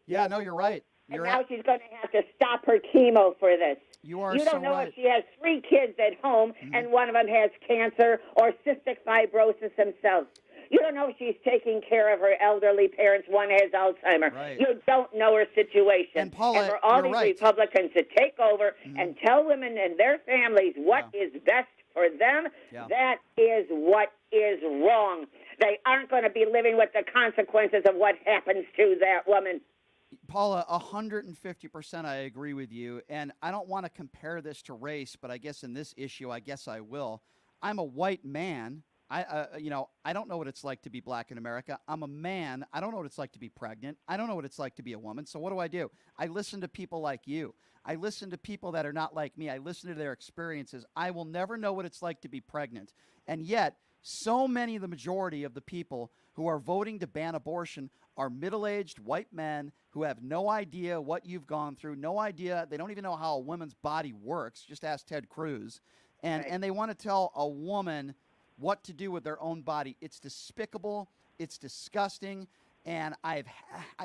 Yeah, no, you're right. And now she's going to have to stop her chemo for this. You don't so know right. if she has 3 kids at home and one of them has cancer or cystic fibrosis themselves. You don't know if she's taking care of her elderly parents. One has Alzheimer's. Right. You don't know her situation. And Paula, for all you're these right. Republicans to take over and tell women and their families what is best for them, that is what is wrong. They aren't going to be living with the consequences of what happens to that woman. Paula, 150% I agree with you. And I don't want to compare this to race, but I guess in this issue, I guess I will. I'm a white man. I don't know what it's like to be black in America. I'm a man. I don't know what it's like to be pregnant. I don't know what it's like to be a woman. So what do? I listen to people like you. I listen to people that are not like me. I listen to their experiences. I will never know what it's like to be pregnant. And yet, so many, the majority of the people who are voting to ban abortion are middle-aged white men who have no idea what you've gone through, no idea. They don't even know how a woman's body works. Just ask Ted Cruz. And they want to tell a woman what to do with their own body. It's despicable. It's disgusting. And I've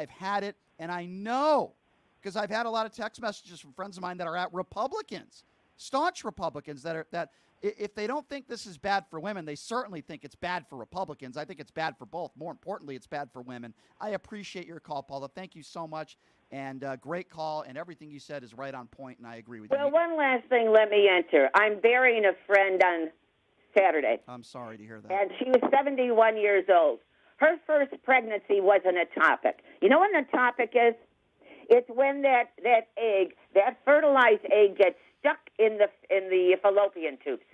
had it. And I know, because I've had a lot of text messages from friends of mine that are at Republicans, staunch Republicans, that if they don't think this is bad for women, they certainly think it's bad for Republicans. I think it's bad for both. More importantly, it's bad for women. I appreciate your call, Paula. Thank you so much. And great call. And everything you said is right on point, and I agree with you. Well, one last thing, let me enter. I'm burying a friend on Saturday. I'm sorry to hear that. And she was 71 years old. Her first pregnancy wasn't a topic. You know what the topic is? It's when that egg, that fertilized egg, gets stuck in the fallopian tubes.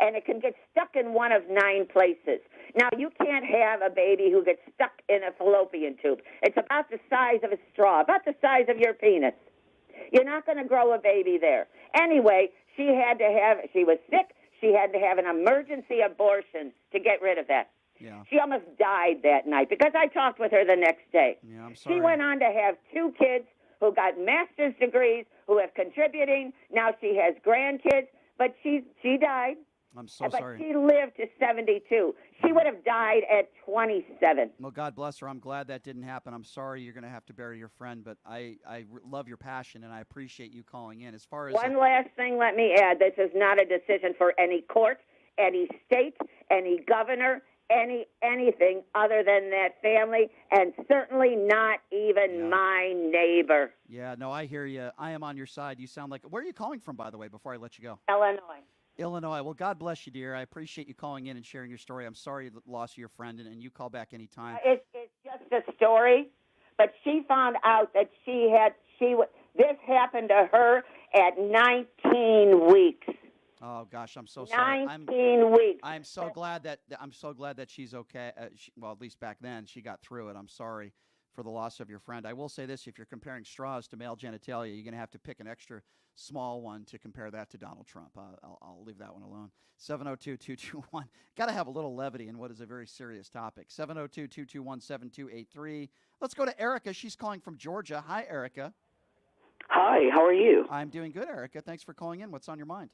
And it can get stuck in one of 9 places. Now, you can't have a baby who gets stuck in a fallopian tube. It's about the size of a straw, about the size of your penis. You're not going to grow a baby there. Anyway, she was sick. She had to have an emergency abortion to get rid of that. Yeah. She almost died that night because I talked with her the next day. Yeah, I'm sorry. She went on to have 2 kids who got master's degrees, who have contributing. Now she has grandkids, but she died. I'm so but sorry. She lived to 72. She would have died at 27. Well, God bless her. I'm glad that didn't happen. I'm sorry you're going to have to bury your friend, but I love your passion, and I appreciate you calling in. As far as One last thing, let me add, this is not a decision for any court, any state, any governor, anything other than that family, and certainly not even my neighbor. Yeah, no, I hear you. I am on your side. You sound like, where are you calling from, by the way, before I let you go? Illinois. Well, God bless you, dear. I appreciate you calling in and sharing your story. I'm sorry you lost your friend, and you call back anytime. It's just a story, but she found out that this happened to her at 19 weeks. Oh gosh, I'm so sorry. 19 weeks. I'm so glad that she's okay. Well, at least back then she got through it. I'm sorry for the loss of your friend. I will say this: if you're comparing straws to male genitalia, you're going to have to pick an extra small one to compare that to Donald Trump. I'll leave that one alone. 702-221. Got to have a little levity in what is a very serious topic. 702-221-7283. Let's go to Erica. She's calling from Georgia. Hi, Erica. Hi, how are you? I'm doing good, Erica. Thanks for calling in. What's on your mind?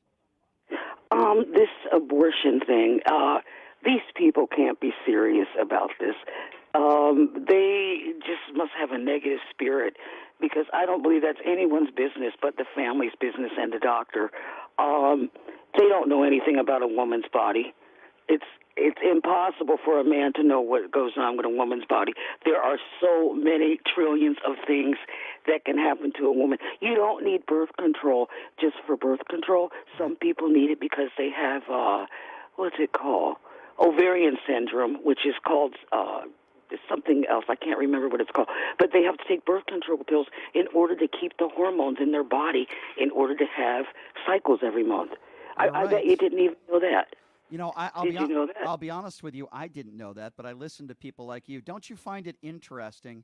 This abortion thing, these people can't be serious about this. They just must have a negative spirit, because I don't believe that's anyone's business but the family's business and the doctor. They don't know anything about a woman's body. It's impossible for a man to know what goes on with a woman's body. There are so many trillions of things that can happen to a woman. You don't need birth control just for birth control. Some people need it because they have, what's it called? Ovarian syndrome, which is called something else. I can't remember what it's called. But they have to take birth control pills in order to keep the hormones in their body in order to have cycles every month. I bet you didn't even know that. You know, I'll be honest with you. I didn't know that, but I listened to people like you. Don't you find it interesting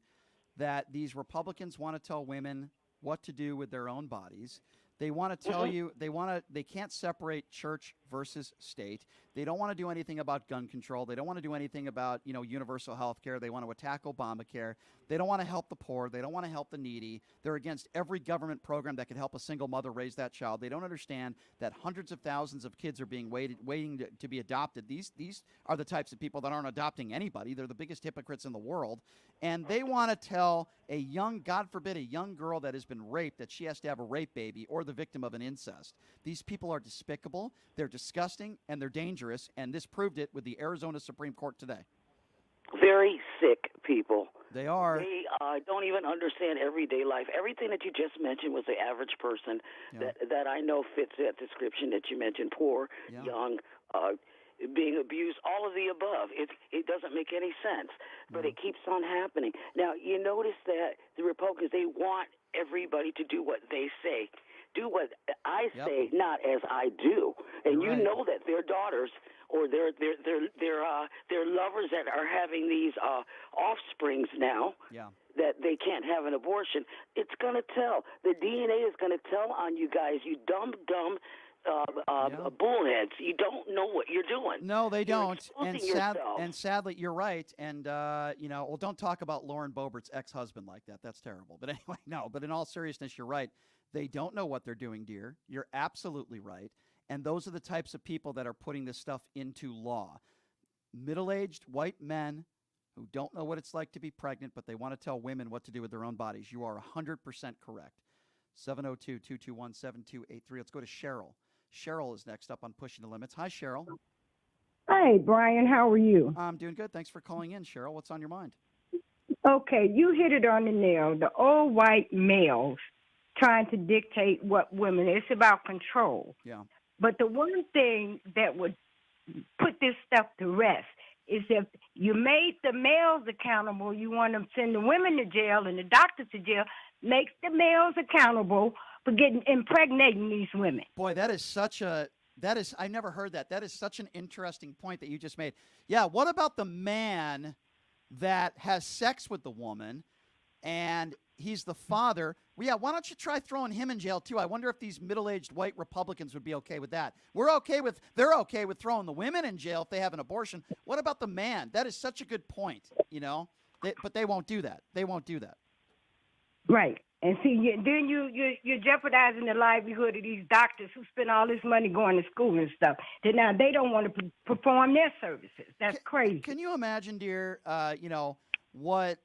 that these Republicans want to tell women what to do with their own bodies? They want to tell you they can't separate church versus state. They don't want to do anything about gun control. They don't want to do anything about, universal health care. They want to attack Obamacare. They don't want to help the poor. They don't want to help the needy. They're against every government program that could help a single mother raise that child. They don't understand that hundreds of thousands of kids are being waiting to be adopted. These are the types of people that aren't adopting anybody. They're the biggest hypocrites in the world. And they want to tell a young, God forbid, a young girl that has been raped that she has to have a rape baby, or the victim of an incest. These people are despicable, they're disgusting, and they're dangerous, and this proved it with the Arizona Supreme Court today. Very sick people. They are. They don't even understand everyday life. Everything that you just mentioned was the average person that I know fits that description that you mentioned. Poor, young, being abused, all of the above. It doesn't make any sense, but it keeps on happening. Now, you notice that the Republicans, they want everybody to do what they say. Do what I say, not as I do. And you know that their daughters or their lovers that are having these offsprings now that they can't have an abortion, it's going to tell. The DNA is going to tell on you guys, you dumb bullheads. You don't know what you're doing. No, they don't. Yourself. And sadly, you're right. And, don't talk about Lauren Boebert's ex-husband like that. That's terrible. But anyway, no. But in all seriousness, you're right. They don't know what they're doing, dear. You're absolutely right. And those are the types of people that are putting this stuff into law. Middle-aged white men who don't know what it's like to be pregnant, but they want to tell women what to do with their own bodies. You are 100% correct. 702-221-7283. Let's go to Cheryl. Cheryl is next up on Pushing the Limits. Hi, Cheryl. Hi, Brian. How are you? I'm doing good. Thanks for calling in, Cheryl. What's on your mind? Okay, you hit it on the nail. The old white males trying to dictate what women. It's about control. Yeah. But the one thing that would put this stuff to rest is if you made the males accountable, you want to send the women to jail and the doctors to jail, makes the males accountable for impregnating these women. Boy, I never heard that. That is such an interesting point that you just made. Yeah, what about the man that has sex with the woman and he's the father? Well, yeah, why don't you try throwing him in jail too? I wonder if these middle-aged white Republicans would be okay with that. They're okay with throwing the women in jail if they have an abortion. What about the man? That is such a good point, but they won't do that. They won't do that. Right. And see, you're jeopardizing the livelihood of these doctors who spend all this money going to school and stuff. That now they don't want to perform their services. That's crazy. Can you imagine, dear? What?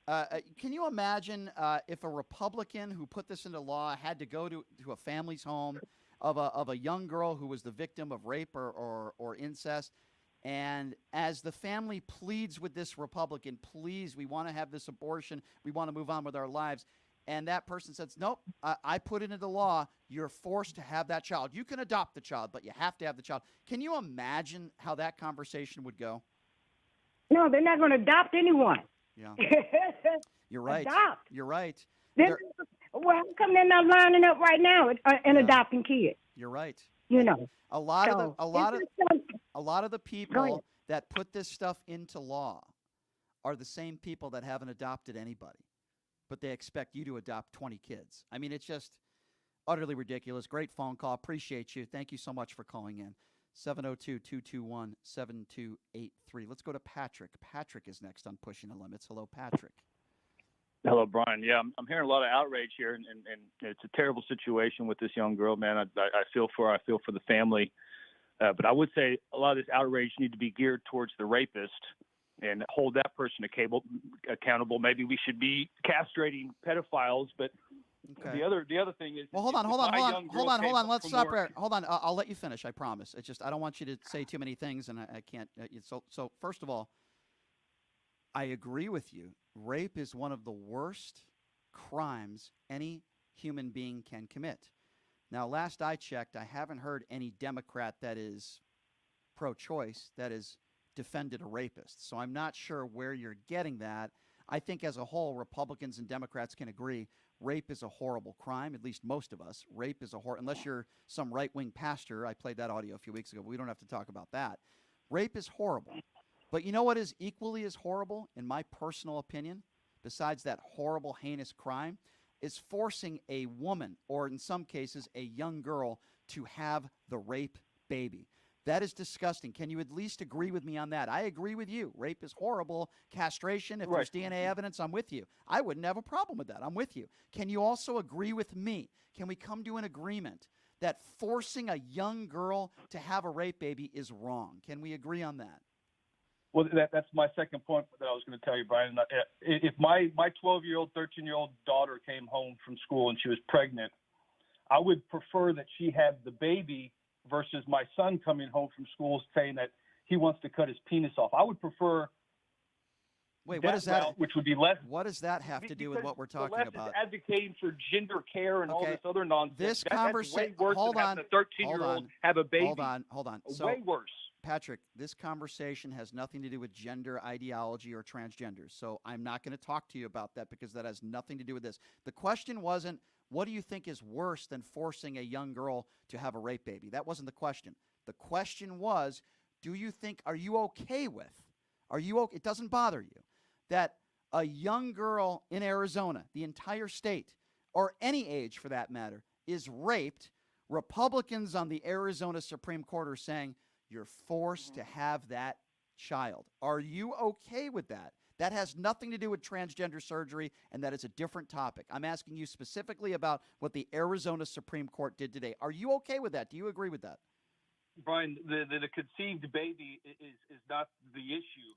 Can you imagine if a Republican who put this into law had to go to a family's home of a young girl who was the victim of rape or incest, and as the family pleads with this Republican, please, we want to have this abortion, we want to move on with our lives. And that person says, nope, I put it into law. You're forced to have that child. You can adopt the child, but you have to have the child. Can you imagine how that conversation would go? No, they're not going to adopt anyone. Yeah. You're right. Adopt. You're right. Well, how come they're not lining up right now and adopting kids? You're right. You know. A lot of the people that put this stuff into law are the same people that haven't adopted anybody, but they expect you to adopt 20 kids. I mean, it's just utterly ridiculous. Great phone call. Appreciate you. Thank you so much for calling in. 702-221-7283. Let's go to Patrick. Patrick is next on Pushing the Limits. Hello, Patrick. Hello, Brian. Yeah, I'm hearing a lot of outrage here, and it's a terrible situation with this young girl, man. I feel for her. I feel for the family. But I would say a lot of this outrage need to be geared towards the rapist and hold that person accountable. Maybe we should be castrating pedophiles, but the other thing is. Well, hold on. Let's stop there. Hold on. I'll let you finish. I promise. It's just I don't want you to say too many things, and I can't. So first of all, I agree with you. Rape is one of the worst crimes any human being can commit. Now, last I checked, I haven't heard any Democrat that is pro-choice that has defended a rapist. So I'm not sure where you're getting that. I think as a whole, Republicans and Democrats can agree rape is a horrible crime, at least most of us. Rape is unless you're some right-wing pastor. I played that audio a few weeks ago, but we don't have to talk about that. Rape is horrible. But you know what is equally as horrible, in my personal opinion, besides that horrible, heinous crime, is forcing a woman, or in some cases, a young girl, to have the rape baby. That is disgusting. Can you at least agree with me on that? I agree with you. Rape is horrible. Castration, if there's DNA evidence, I'm with you. I wouldn't have a problem with that. I'm with you. Can you also agree with me? Can we come to an agreement that forcing a young girl to have a rape baby is wrong? Can we agree on that? Well, that's my second point that I was going to tell you, Brian. If my 12-year-old, 13-year-old daughter came home from school and she was pregnant, I would prefer that she have the baby versus my son coming home from school saying that he wants to cut his penis off. I would prefer. Wait, what is that? Route, which would be less. What does that have to do with what we're talking about? Is advocating for gender care and all this other nonsense. This conversation. Hold on. Having a 13-year-old have a baby. Hold on. Way worse. Patrick, this conversation has nothing to do with gender ideology or transgenders. So I'm not going to talk to you about that because that has nothing to do with this. The question wasn't, what do you think is worse than forcing a young girl to have a rape baby? That wasn't the question. The question was, are you okay with, it doesn't bother you, that a young girl in Arizona, the entire state, or any age for that matter, is raped? Republicans on the Arizona Supreme Court are saying, you're forced to have that child. Are you okay with that? That has nothing to do with transgender surgery, and that is a different topic. I'm asking you specifically about what the Arizona Supreme Court did today. Are you okay with that? Do you agree with that? Brian, the conceived baby is not the issue.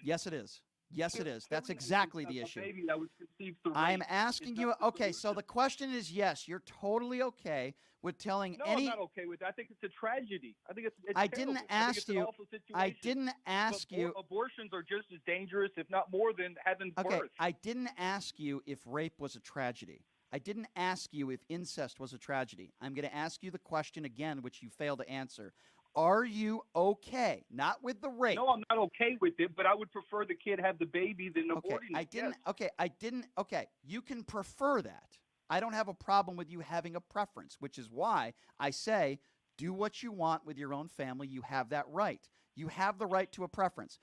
Yes, it is. Yes, it is. That's exactly the issue. Baby that was conceived through I'm asking you. Okay, so the question is, yes, you're totally okay with telling No, I'm not okay with that. I think it's a tragedy. I think it's I terrible. didn't ask you. I didn't ask you. Abortions are just as dangerous, if not more, than having birth. I didn't ask you if rape was a tragedy. I didn't ask you if incest was a tragedy. I'm going to ask you the question again, which you failed to answer. Are you okay? Not with the rape. No, I'm not okay with it, but I would prefer the kid have the baby than aborting it. Okay, you can prefer that. I don't have a problem with you having a preference, which is why I say do what you want with your own family. You have that right. You have the right to a preference.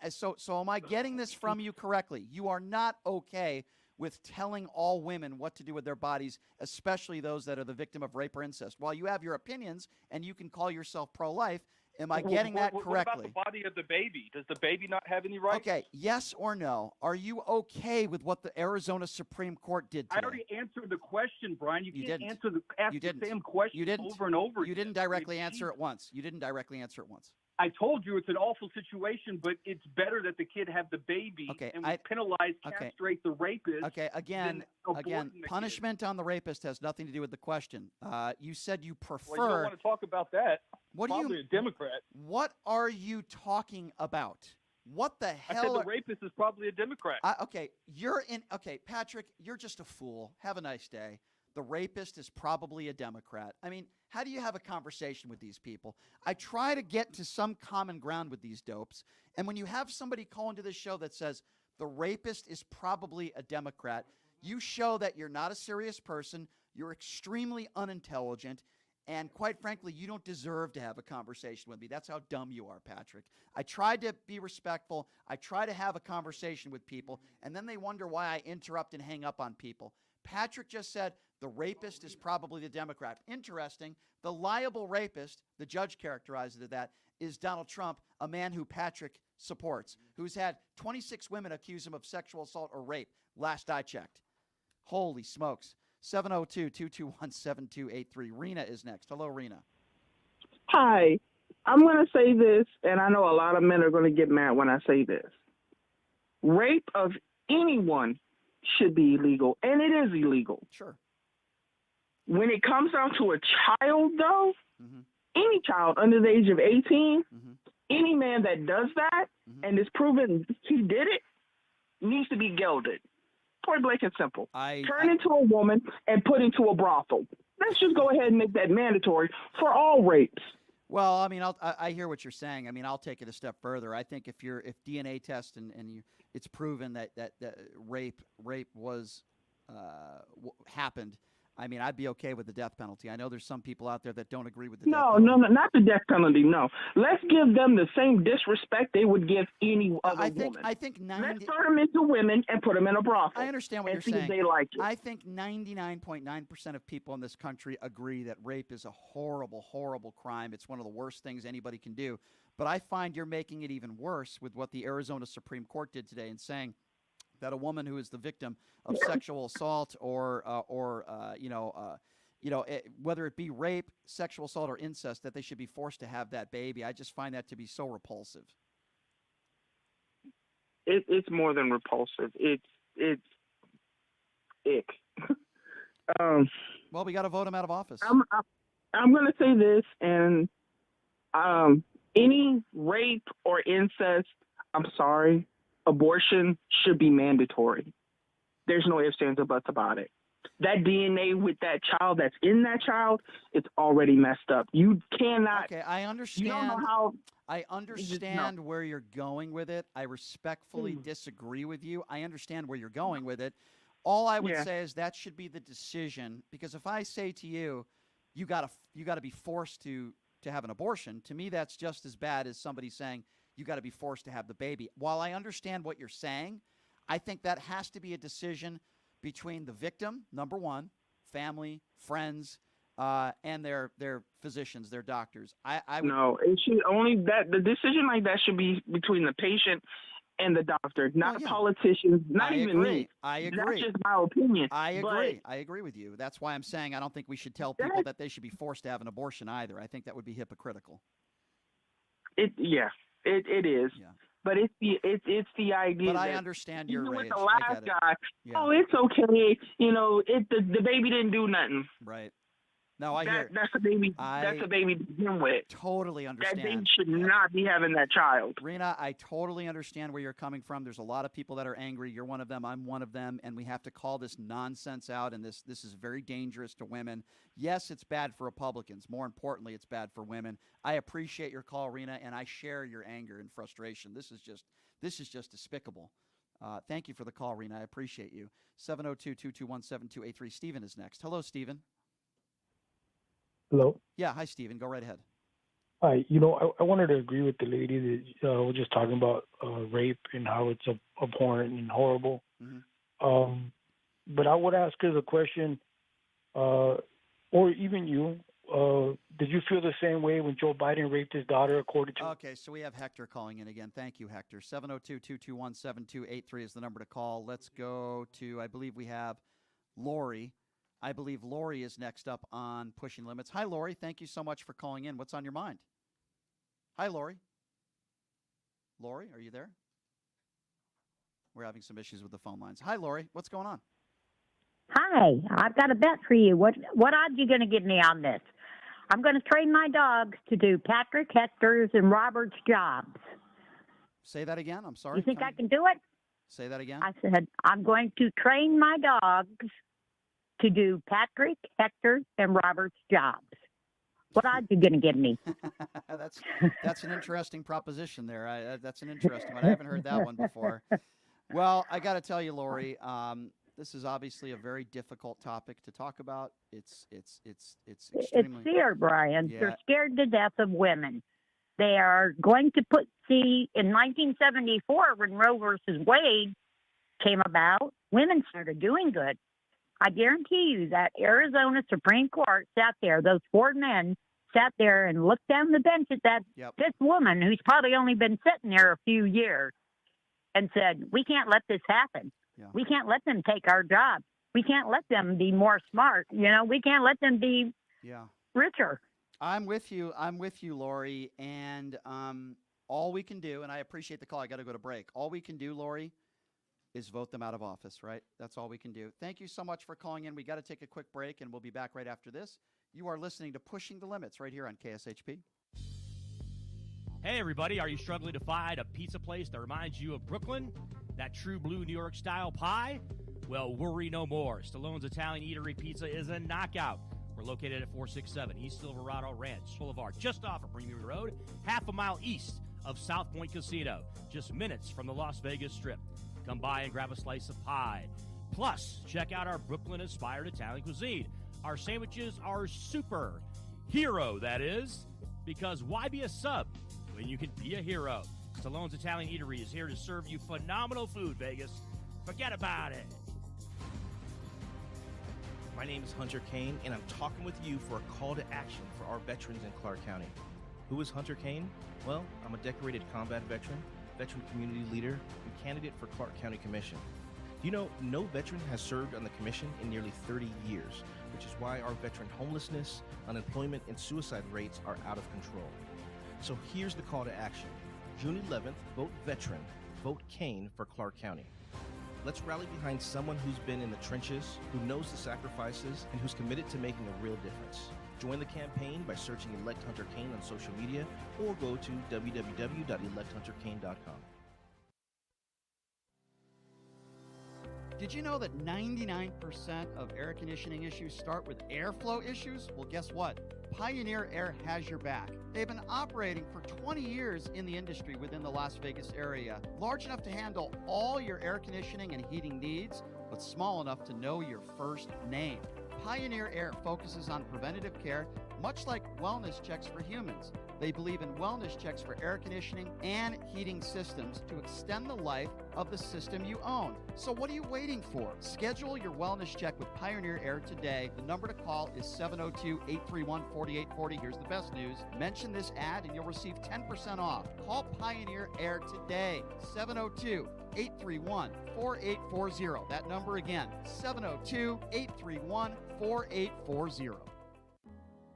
So am I getting this from you correctly? You are not okay with telling all women what to do with their bodies, especially those that are the victim of rape or incest. While you have your opinions and you can call yourself pro-life, Am I getting that correctly? What about the body of the baby? Does the baby not have any rights? Okay, yes or no? Are you okay with what the Arizona Supreme Court did today? I already answered the question, Brian. You can't didn't. ask the same question over and over. You didn't directly answer it once. You didn't directly answer it once. I told you it's an awful situation, but it's better that the kid have the baby and we penalize, castrate the rapist. Okay, again, punishment on the rapist has nothing to do with the question. You said you prefer. Well, you don't want to talk about that. Probably a Democrat. What are you talking about? What the hell? I said the rapist is probably a Democrat. Okay, Patrick, you're just a fool. Have a nice day. The rapist is probably a Democrat. I mean, how do you have a conversation with these people? I try to get to some common ground with these dopes. And when you have somebody call into this show that says the rapist is probably a Democrat, you show that you're not a serious person, you're extremely unintelligent, and quite frankly, you don't deserve to have a conversation with me. That's how dumb you are, Patrick. I tried to be respectful. I try to have a conversation with people, and then they wonder why I interrupt and hang up on people. Patrick just said the rapist is probably the Democrat. Interesting. The liable rapist, the judge characterized it as that, is Donald Trump, a man who Patrick supports, who's had 26 women accuse him of sexual assault or rape, last I checked. Holy smokes. 702-221-7283. Rena is next. Hello, Rena. Hi. I'm going to say this, and I know a lot of men are going to get mad when I say this. Rape of anyone should be illegal, and it is illegal. Sure. When it comes down to a child, though, any child under the age of 18, any man that does that and is proven he did it needs to be gelded. Point blank and simple. Turn into a woman and put into a brothel. Let's just go ahead and make that mandatory for all rapes. Well, I mean, I hear what you're saying. I mean, I'll take it a step further. I think if DNA test and it's proven that rape was happened, I mean, I'd be okay with the death penalty. I know there's some people out there that don't agree with the death penalty. No, not the death penalty, no. Let's give them the same disrespect they would give any other woman. I think Let's turn them into women and put them in a brothel. I understand what you're see saying. If they like it. I think 99.9% of people in this country agree that rape is a horrible, horrible crime. It's one of the worst things anybody can do. But I find you're making it even worse with what the Arizona Supreme Court did today in saying that a woman who is the victim of sexual assault or whether it be rape, sexual assault, or incest, that they should be forced to have that baby. I just find that to be so repulsive. It's more than repulsive. It's ick. Well, we got to vote him out of office. I'm going to say this, and any rape or incest, I'm sorry, abortion should be mandatory. There's no ifs, ands, or buts about it. That DNA with that child that's in that child, it's already messed up. You cannot. Okay, I understand. You don't know how. I understand where you're going with it. I respectfully disagree with you. I understand where you're going with it. All I would say is that should be the decision, because if I say to you, you got to be forced to have an abortion, to me that's just as bad as somebody saying you got to be forced to have the baby. While I understand what you're saying, I think that has to be a decision between the victim, number one, family, friends, and their physicians, their doctors. No, it should only the decision like that should be between the patient and the doctor, not politicians, not even me. I agree. That's just my opinion. I agree. I agree with you. That's why I'm saying I don't think we should tell people that they should be forced to have an abortion either. I think that would be hypocritical. It is. Yeah. But it's the idea. But I understand your rage. With the last guy, yeah. It's okay. The baby didn't do nothing. Right. No, I hear. That's a baby. That's a baby to begin with. Totally understand. That baby should not be having that child. Rena, I totally understand where you're coming from. There's a lot of people that are angry. You're one of them. I'm one of them, and we have to call this nonsense out. And this is very dangerous to women. Yes, it's bad for Republicans. More importantly, it's bad for women. I appreciate your call, Rena, and I share your anger and frustration. This is just despicable. Thank you for the call, Rena. I appreciate you. 702-221-7283. Stephen is next. Hello, Stephen. Hello? Yeah, hi, Stephen. Go right ahead. Hi. I wanted to agree with the lady that was just talking about rape and how it's abhorrent and horrible. Mm-hmm. But I would ask her the question, or even you, Did you feel the same way when Joe Biden raped his daughter, according to? Okay, so we have Hector calling in again. Thank you, Hector. 702-221-7283 is the number to call. Let's go to, I believe we have Lori. I believe Lori is next up on Pushing Limits. Hi, Lori. Thank you so much for calling in. What's on your mind? Hi, Lori. Lori, are you there? We're having some issues with the phone lines. Hi, Lori. What's going on? Hi, I've got a bet for you. What odds are you going to give me on this? I'm going to train my dogs to do Patrick, Hector's, and Robert's jobs. Say that again. I'm sorry. You think I can do it? Say that again. I said, I'm going to train my dogs to do Patrick, Hector's, and Robert's jobs. What odds are you going to give me? That's an interesting proposition there. That's an interesting one. I haven't heard that one before. Well, I got to tell you, Lori, this is obviously a very difficult topic to talk about. It's extremely. It's fear, Brian. Yeah. They're scared to death of women. They are going to in 1974, when Roe versus Wade came about, women started doing good. I guarantee you that Arizona Supreme Court sat there, those 4 men sat there and looked down the bench at that this woman who's probably only been sitting there a few years and said, we can't let this happen. Yeah. We can't let them take our jobs. We can't let them be more smart. We can't let them be richer. I'm with you, Lori. And all we can do, and I appreciate the call. I got to go to break. All we can do, Lori, is vote them out of office, right? That's all we can do. Thank you so much for calling in. We got to take a quick break, and we'll be back right after this. You are listening to Pushing the Limits right here on KSHP. Hey, everybody. Are you struggling to find a pizza place that reminds you of Brooklyn? That true blue New York-style pie? Well, worry no more. Stallone's Italian Eatery Pizza is a knockout. We're located at 467 East Silverado Ranch Boulevard, just off of Premium Road, half a mile east of South Point Casino, just minutes from the Las Vegas Strip. Come by and grab a slice of pie. Plus, check out our Brooklyn-inspired Italian cuisine. Our sandwiches are super. Hero, that is. Because why be a sub when you can be a hero? Stallone's Italian Eatery is here to serve you phenomenal food, Vegas. Forget about it. My name is Hunter Kane, and I'm talking with you for a call to action for our veterans in Clark County. Who is Hunter Kane? Well, I'm a decorated combat veteran community leader, and candidate for Clark County Commission. You know, no veteran has served on the commission in nearly 30 years, which is why our veteran homelessness, unemployment, and suicide rates are out of control. So here's the call to action. June 11th, vote veteran, vote Kane for Clark County. Let's rally behind someone who's been in the trenches, who knows the sacrifices, and who's committed to making a real difference. Join the campaign by searching Elect Hunter Kane on social media or go to www.electhunterkane.com. Did you know that 99% of air conditioning issues start with airflow issues? Well, guess what? Pioneer Air has your back. They've been operating for 20 years in the industry within the Las Vegas area, large enough to handle all your air conditioning and heating needs, but small enough to know your first name. Pioneer Air focuses on preventative care, much like wellness checks for humans. They believe in wellness checks for air conditioning and heating systems to extend the life of the system you own. So what are you waiting for? Schedule your wellness check with Pioneer Air today. The number to call is 702-831-4840. Here's the best news. Mention this ad and you'll receive 10% off. Call Pioneer Air today. 702-831-4840. That number again, 702-831-4840.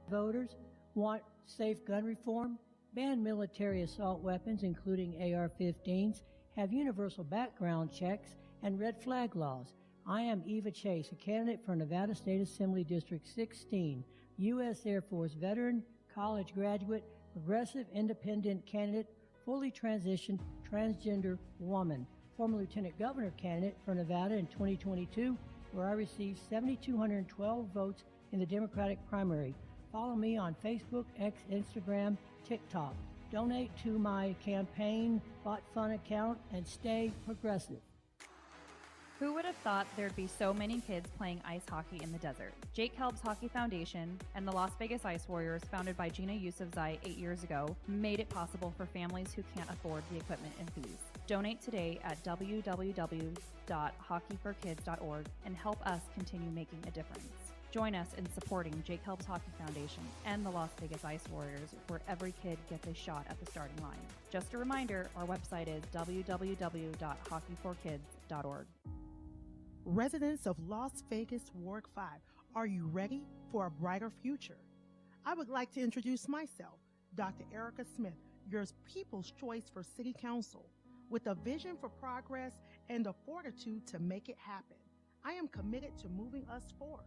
Voters want safe gun reform, ban military assault weapons, including AR-15s, have universal background checks, and red flag laws. I am Eva Chase, a candidate for Nevada State Assembly District 16, U.S. Air Force veteran, college graduate, progressive independent candidate, fully transitioned transgender woman, former lieutenant governor candidate for Nevada in 2022, where I received 7,212 votes in the Democratic primary. Follow me on Facebook, X, Instagram, TikTok. Donate to my campaign Bot Fun account and stay progressive. Who would have thought there'd be so many kids playing ice hockey in the desert? Jake Helb's Hockey Foundation and the Las Vegas Ice Warriors, founded by Gina Yousafzai 8 years ago, made it possible for families who can't afford the equipment and fees. Donate today at www.hockeyforkids.org and help us continue making a difference. Join us in supporting Jake Helps Hockey Foundation and the Las Vegas Ice Warriors, where every kid gets a shot at the starting line. Just a reminder, our website is www.hockeyforkids.org. Residents of Las Vegas Ward 5, are you ready for a brighter future? I would like to introduce myself, Dr. Erica Smith, your People's Choice for City Council, with a vision for progress and the fortitude to make it happen. I am committed to moving us forward.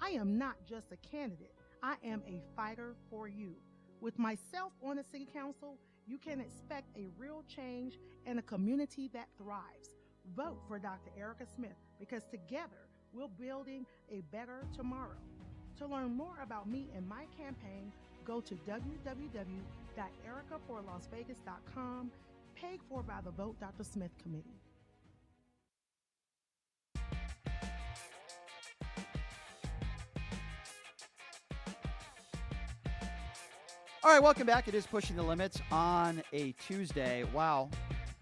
I am not just a candidate, I am a fighter for you. With myself on the City Council, you can expect a real change and a community that thrives. Vote for Dr. Erica Smith, because together we're building a better tomorrow. To learn more about me and my campaign, go to www.ericaforlasvegas.com, paid for by the Vote Dr. Smith Committee. All right, welcome back. It is Pushing the Limits on a Tuesday. Wow,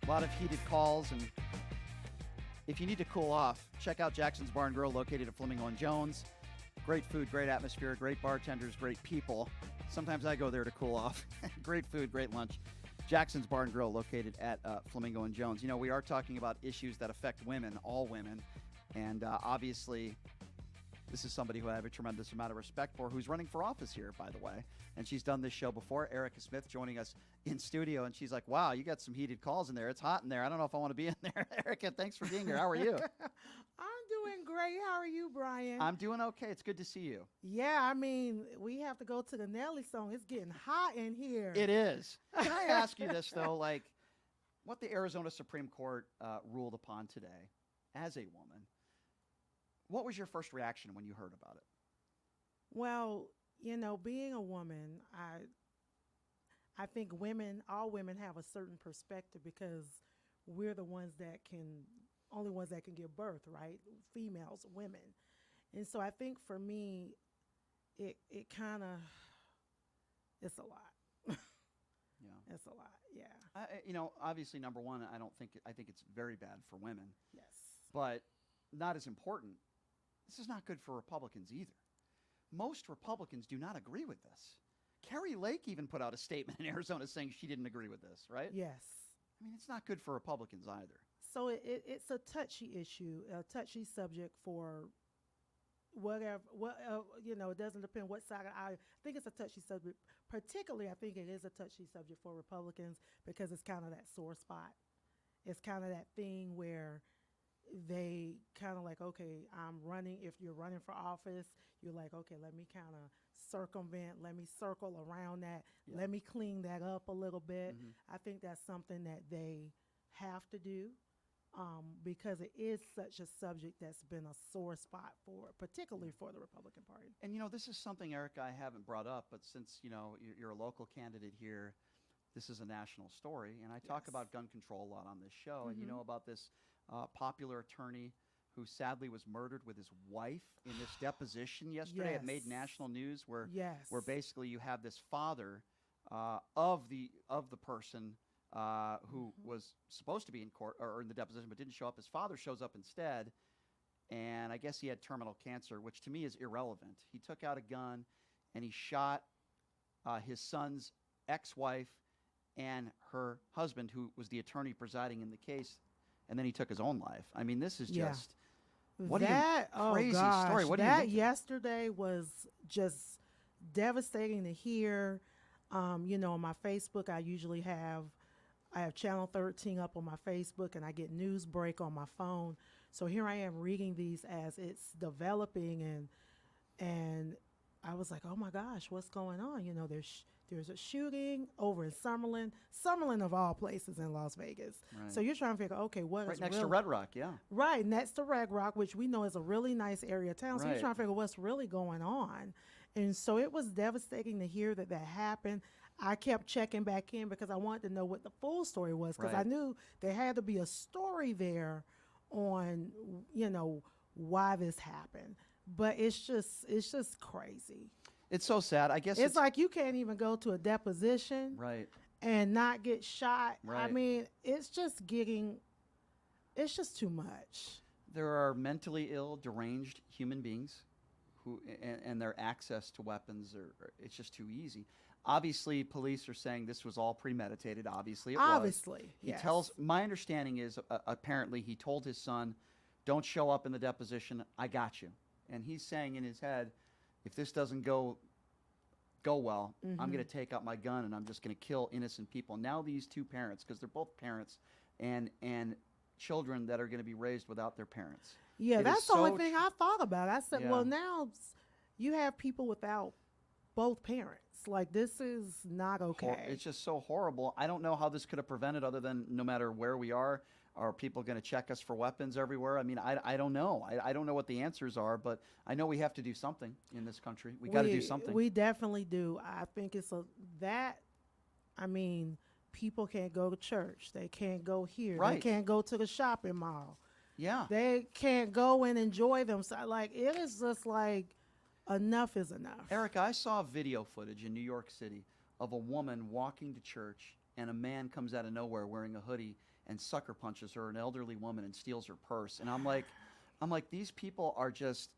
a lot of heated calls. And if you need to cool off, check out Jackson's Bar and Grill, located at Flamingo and Jones. Great food, great atmosphere, great bartenders, great people. Sometimes I go there to cool off. Great food, great lunch. Jackson's Bar and Grill, located at Flamingo and Jones. You know, we are talking about issues that affect women, all women. And obviously, this is somebody who I have a tremendous amount of respect for, who's running for office here, by the way. And she's done this show before. Erica Smith joining us in studio. And she's like, wow, you got some heated calls in there. It's hot in there. I don't know if I want to be in there. Erica, thanks for being here. How are you? I'm doing great. How are you, Brian? I'm doing okay. It's good to see you. Yeah, I mean, we have to go to the Nelly song. It's getting hot in here. It is. Can I ask you this, though? Like, what the Arizona Supreme Court ruled upon today, as a woman, what was your first reaction when you heard about it? Well, you know, being a woman, I think all women have a certain perspective, because we're the ones that only ones that can give birth, right? Females, women. And so I think for me, it kind of, it's a lot. Yeah. It's a lot, yeah. You know, obviously, number one, I think it's very bad for women. Yes. But not as important. This is not good for Republicans either. Most Republicans do not agree with this. Carrie Lake even put out a statement in Arizona saying she didn't agree with this, right? Yes. I mean, it's not good for Republicans either. So it's a touchy issue, a touchy subject for whatever, you know, it doesn't depend what side I think it's a touchy subject. Particularly, I think it is a touchy subject for Republicans, because it's kind of that sore spot. It's kind of that thing where they kind of like, okay, I'm running. If you're running for office, you're like, okay, let me kind of circumvent, let me circle around that, let me clean that up a little bit. I think that's something that they have to do, because it is such a subject that's been a sore spot particularly for the Republican Party. And, you know, this is something, Erica, I haven't brought up, but since, you know, you're a local candidate here, this is a national story. And I talk about gun control a lot on this show. And you know about this popular attorney who sadly was murdered with his wife in this deposition yesterday. It made national news where basically you have this father of the person who was supposed to be in court or in the deposition but didn't show up. His father shows up instead, and I guess he had terminal cancer, which to me is irrelevant. He took out a gun and he shot his son's ex-wife and her husband, who was the attorney presiding in the case, and then he took his own life. I mean, this is just crazy story. What that yesterday was just devastating to hear. You know, on my Facebook, I have Channel 13 up on my Facebook, and I get news break on my phone. So here I am reading these as it's developing, and I was like, oh my gosh, what's going on? You know, there's a shooting over in Summerlin of all places in Las Vegas. Right. So you're trying to figure, okay, what right is next to Red Rock, yeah. Right, next to Red Rock, which we know is a really nice area of town. So you're trying to figure what's really going on. And so it was devastating to hear that happened. I kept checking back in because I wanted to know what the full story was, because I knew there had to be a story there on, you know, why this happened. But it's just crazy. It's so sad. I guess it's like you can't even go to a deposition and not get shot. I mean, it's just too much. There are mentally ill, deranged human beings and their access to weapons it's just too easy. Obviously, police are saying this was all premeditated. Obviously, it was. He tells. My understanding is apparently he told his son, "Don't show up in the deposition. I got you." And he's saying in his head, if this doesn't go well, I'm going to take out my gun and I'm just going to kill innocent people. Now these two parents, because they're both parents, and children that are going to be raised without their parents. Yeah, that's the only thing I thought about. I said, well, now you have people without both parents. Like, this is not okay. It's just so horrible. I don't know how this could have prevented, other than no matter where we are people going to check us for weapons everywhere? I mean, I don't know. I don't know what the answers are, but I know we have to do something in this country. We got to do something. We definitely do. I think it's people can't go to church. They can't go here. Right. They can't go to the shopping mall. Yeah. They can't go and enjoy themselves. Like, it is just like, enough is enough. Erica, I saw video footage in New York City of a woman walking to church, and a man comes out of nowhere wearing a hoodie and sucker punches her, an elderly woman, and steals her purse. And I'm like, these people are just,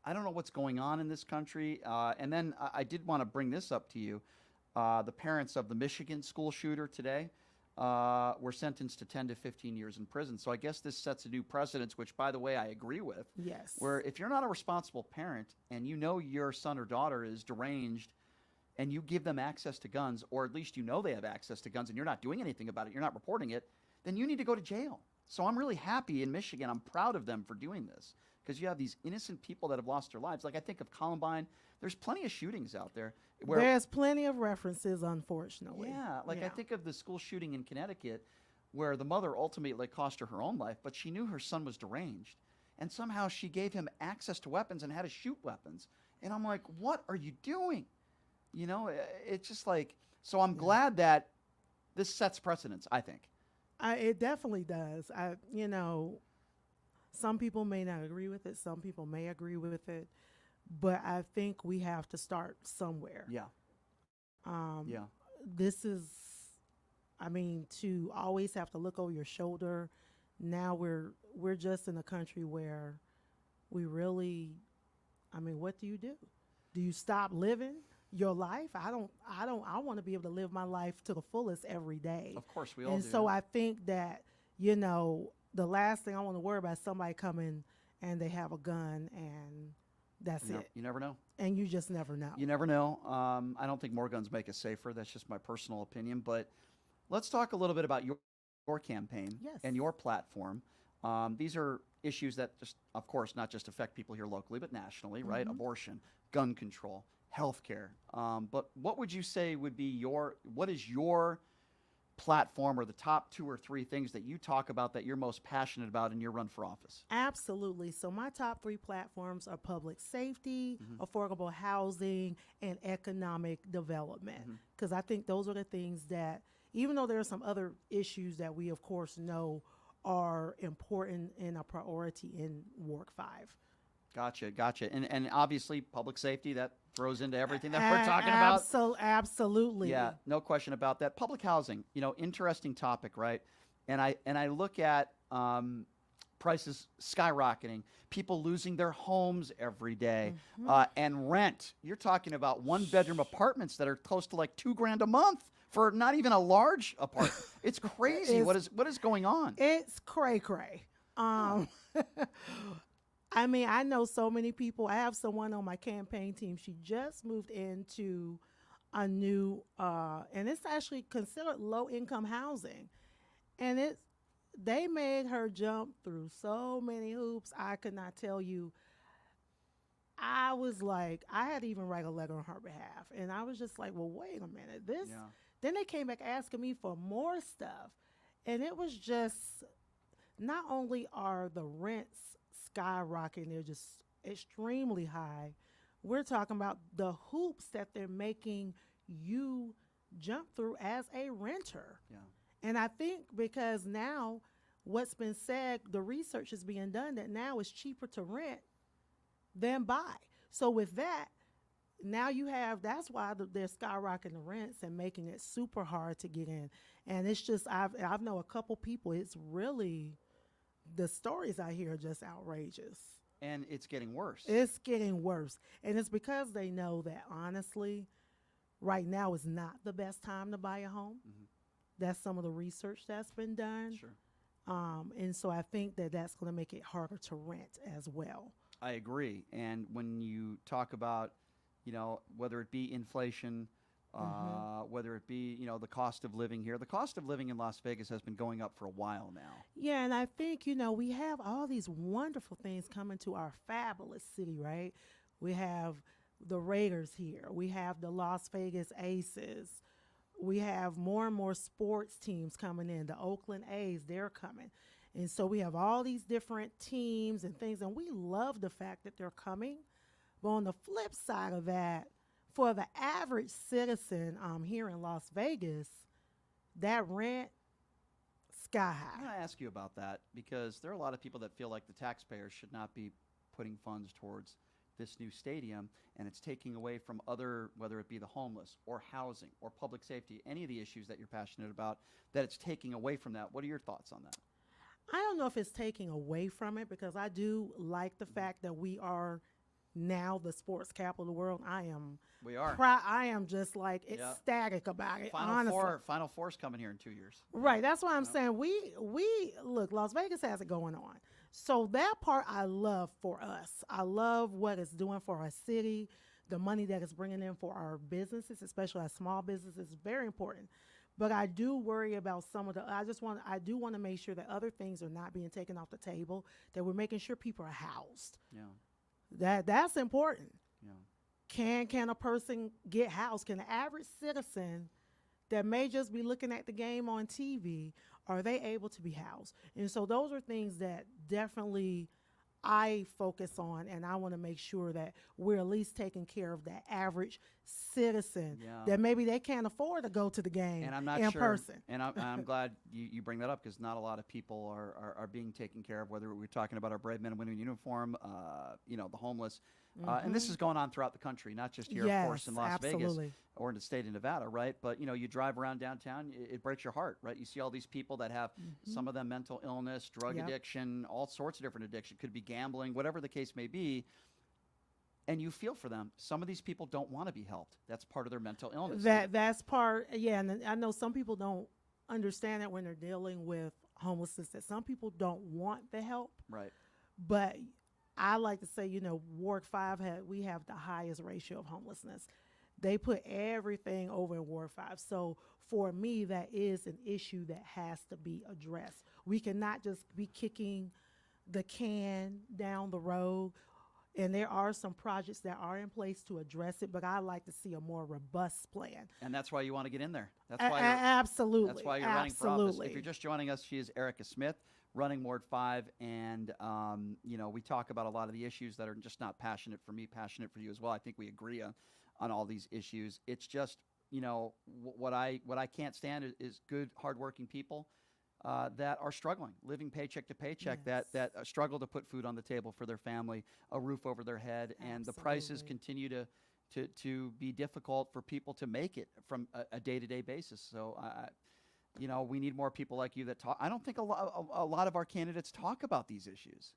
I don't know what's going on in this country. And then I did want to bring this up to you. The parents of the Michigan school shooter today were sentenced to 10 to 15 years in prison. So I guess this sets a new precedent, which, by the way, I agree with. Yes. Where if you're not a responsible parent and you know your son or daughter is deranged and you give them access to guns, or at least you know they have access to guns and you're not doing anything about it, you're not reporting it, then you need to go to jail. So I'm really happy in Michigan. I'm proud of them for doing this, because you have these innocent people that have lost their lives. Like, I think of Columbine. There's plenty of shootings out there. There's plenty of references, unfortunately. Yeah, I think of the school shooting in Connecticut where the mother ultimately cost her own life, but she knew her son was deranged. And somehow she gave him access to weapons and had to shoot weapons. And I'm like, what are you doing? You know, it's just like, so I'm glad that this sets precedents, I think. It definitely does. Some people may not agree with it. Some people may agree with it. But I think we have to start somewhere. Yeah. This is, to always have to look over your shoulder. Now we're just in a country where we really, what do you do? Do you stop living your life? I want to be able to live my life to the fullest every day. Of course, we all do. And so I think that, the last thing I want to worry about is somebody coming and they have a gun and that's it. You never know. And you just never know. You never know. I don't think more guns make us safer. That's just my personal opinion. But let's talk a little bit about your campaign and your platform. These are issues that just, of course, not just affect people here locally, but nationally, right? Abortion, gun control, healthcare. But what would you say would be what is your platform, or the top 2 or 3 things that you talk about that you're most passionate about in your run for office? Absolutely. So my top 3 platforms are public safety, affordable housing, and economic development. Because I think those are the things that, even though there are some other issues that we, of course, know are important and a priority in Ward 5. Gotcha. And obviously public safety, that throws into everything that we're talking about. Absolutely. Yeah, no question about that. Public housing, interesting topic, right? And I look at prices skyrocketing, people losing their homes every day, and rent. You're talking about 1-bedroom apartments that are close to like $2,000 a month for not even a large apartment. It's crazy. What is going on? It's cray-cray. I know so many people. I have someone on my campaign team. She just moved into a new, and it's actually considered low-income housing. And they made her jump through so many hoops, I could not tell you. I was like, I had to even write a letter on her behalf. And I was just like, well, wait a minute. Then they came back asking me for more stuff. And it was just, not only are the rents skyrocketing, they're just extremely high. We're talking about the hoops that they're making you jump through as a renter. Yeah. And I think because now what's been said, the research is being done that now it's cheaper to rent than buy. So with that, now that's why they're skyrocketing the rents and making it super hard to get in. And it's just, I've know a couple people, it's really, the stories I hear are just outrageous. And it's getting worse. It's getting worse. And it's because they know that, honestly, right now is not the best time to buy a home. Mm-hmm. That's some of the research that's been done. Sure. And so I think that that's going to make it harder to rent as well. I agree. And when you talk about, whether it be inflation, whether it be, the cost of living here, the cost of living in Las Vegas has been going up for a while now. Yeah, and I think, we have all these wonderful things coming to our fabulous city, right? We have the Raiders here. We have the Las Vegas Aces. We have more and more sports teams coming in. The Oakland A's, they're coming. And so we have all these different teams and things, and we love the fact that they're coming. But on the flip side of that, for the average citizen here in Las Vegas, that rent, sky high. I'm going to ask you about that because there are a lot of people that feel like the taxpayers should not be putting funds towards this new stadium, and it's taking away from other, whether it be the homeless or housing or public safety, any of the issues that you're passionate about, that it's taking away from that. What are your thoughts on that? I don't know if it's taking away from it because I do like the fact that we are now the sports capital of the world. We are. I am just like ecstatic about it. Final Four's coming here in 2 years. Right. That's why I'm saying we look, Las Vegas has it going on. So that part I love for us. I love what it's doing for our city, the money that it's bringing in for our businesses, especially our small businesses, is very important. But I do worry about some of I do want to make sure that other things are not being taken off the table, that we're making sure people are housed. Yeah. That's important. Yeah. Can a person get housed? Can the average citizen that may just be looking at the game on TV, are they able to be housed? And so those are things that definitely I focus on, and I want to make sure that we're at least taking care of that average citizen that maybe they can't afford to go to the game and I'm not in sure, person. And I'm glad you bring that up because not a lot of people are being taken care of, whether we're talking about our brave men and women in uniform, the homeless. And this is going on throughout the country, not just here, of course, in Las Vegas or in the state of Nevada, right? But, you drive around downtown, it breaks your heart, right? You see all these people that have some of them mental illness, drug addiction, all sorts of different addiction, could be gambling, whatever the case may be. And you feel for them. Some of these people don't want to be helped. That's part of their mental illness. That's part, and I know some people don't understand that when they're dealing with homelessness, that some people don't want the help. Right. But I like to say, Ward 5, we have the highest ratio of homelessness. They put everything over in Ward 5. So for me, that is an issue that has to be addressed. We cannot just be kicking the can down the road. And there are some projects that are in place to address it, but I like to see a more robust plan. And that's why you want to get in there. That's why absolutely. That's why you're running for office. If you're just joining us, she is Erica Smith, running Ward 5. And, we talk about a lot of the issues that are just not passionate for me, passionate for you as well. I think we agree on all these issues. It's just, what I can't stand is good, hardworking people that are struggling, living paycheck to paycheck, that struggle to put food on the table for their family, a roof over their head, and the prices continue to be difficult for people to make it from a day-to-day basis. So, we need more people like you that talk. I don't think a lot of our candidates talk about these issues.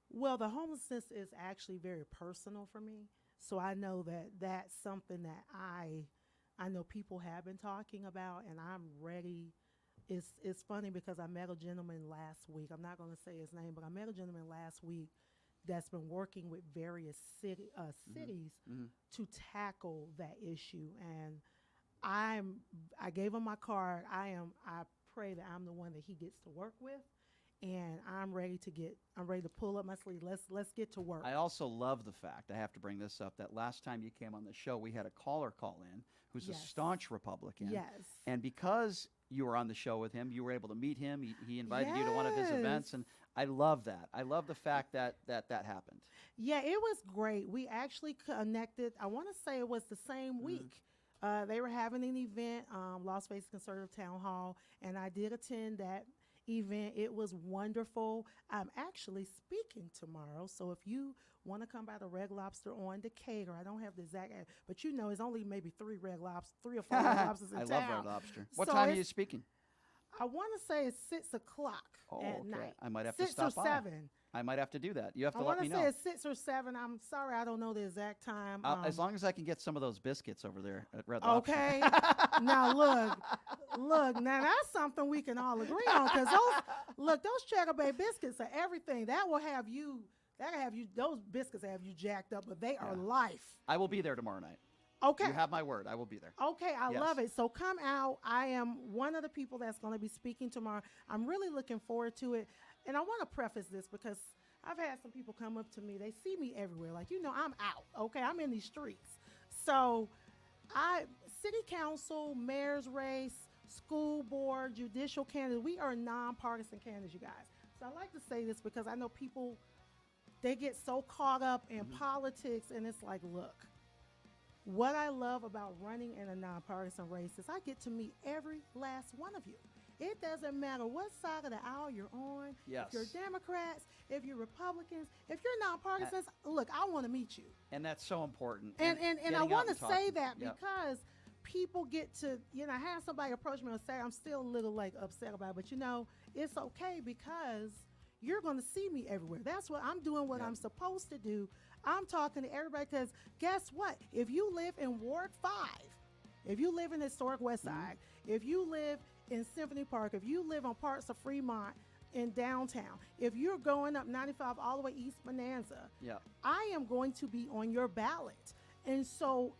Well, the homelessness is actually very personal for me. So I know that that's something that I know people have been talking about, and I'm ready. It's funny because I met a gentleman last week. I'm not going to say his name, but I met a gentleman last week that's been working with various cities to tackle that issue. And I gave him my card. I pray that I'm the one that he gets to work with. And I'm ready to pull up my sleeve. Let's get to work. I also love the fact, I have to bring this up, that last time you came on the show, we had a caller call in who's a staunch Republican. Yes. And because you were on the show with him, you were able to meet him. He invited you to one of his events. And I love that. I love the fact that happened. Yeah, it was great. We actually connected. I want to say it was the same week. They were having an event, Las Vegas Conservative Town Hall, and I did attend that event. It was wonderful. I'm actually speaking tomorrow, so if you want to come by the Red Lobster on Decatur, I don't have the exact, but it's only maybe 3 or 4 Red Lobsters in town. I love Red Lobster. What time are you speaking? I want to say it's 6 o'clock at night. I might have 6 to stop or 7. I might have to do that. You have to I let me know. I want to say it's 6 or 7. I'm sorry, I don't know the exact time. As long as I can get some of those biscuits over there at Red Lobster. Okay. Now look. Now that's something we can all agree on, because those Cheddar Bay biscuits are everything. That'll have you. Those biscuits have you jacked up, but they are life. I will be there tomorrow night. Okay. You have my word. I will be there. Okay, I love it. So come out. I am one of the people that's going to be speaking tomorrow. I'm really looking forward to it. And I want to preface this because I've had some people come up to me. They see me everywhere. Like, I'm out. Okay, I'm in these streets. So city council, mayor's race, school board, judicial candidates, we are nonpartisan candidates, you guys. So I like to say this because I know people, they get so caught up in politics, and it's like, look, what I love about running in a nonpartisan race is I get to meet every last one of you. It doesn't matter what side of the aisle you're on. Yes. If you're Democrats, if you're Republicans, if you're nonpartisans, look, I want to meet you. And that's so important. And I want to say that because people get to, have somebody approach me and say, I'm still a little upset about it, but it's okay because you're going to see me everywhere. That's what I'm doing, what I'm supposed to do. I'm talking to everybody because guess what? If you live in Ward 5, if you live in historic West Side, if you live in Symphony Park, if you live on parts of Fremont in downtown, if you're going up 95 all the way East Bonanza, I am going to be on your ballot. And so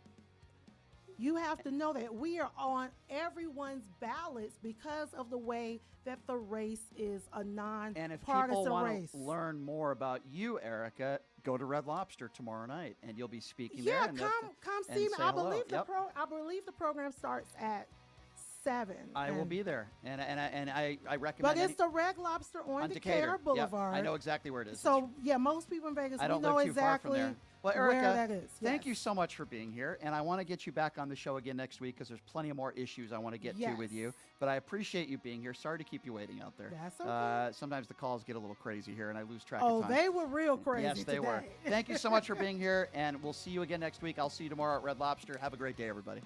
you have to know that we are on everyone's ballots because of the way that the race is a nonpartisan race. And if people want to learn more about you, Erica, go to Red Lobster tomorrow night, and you'll be speaking there. Yeah, come see me. I believe the program starts at 7. I will be there, and I recommend. But it's the Red Lobster on Decatur Boulevard. I know exactly where it is. So most people in Vegas, I don't know live too exactly far from there. Well, Erica, where that is. Thank you so much for being here, and I want to get you back on the show again next week because there's plenty of more issues I want to get to with you. But I appreciate you being here. Sorry to keep you waiting out there. That's okay. Sometimes the calls get a little crazy here, and I lose track of time. Oh, they were real crazy. Yes, they were. Thank you so much for being here, and we'll see you again next week. I'll see you tomorrow at Red Lobster. Have a great day, everybody.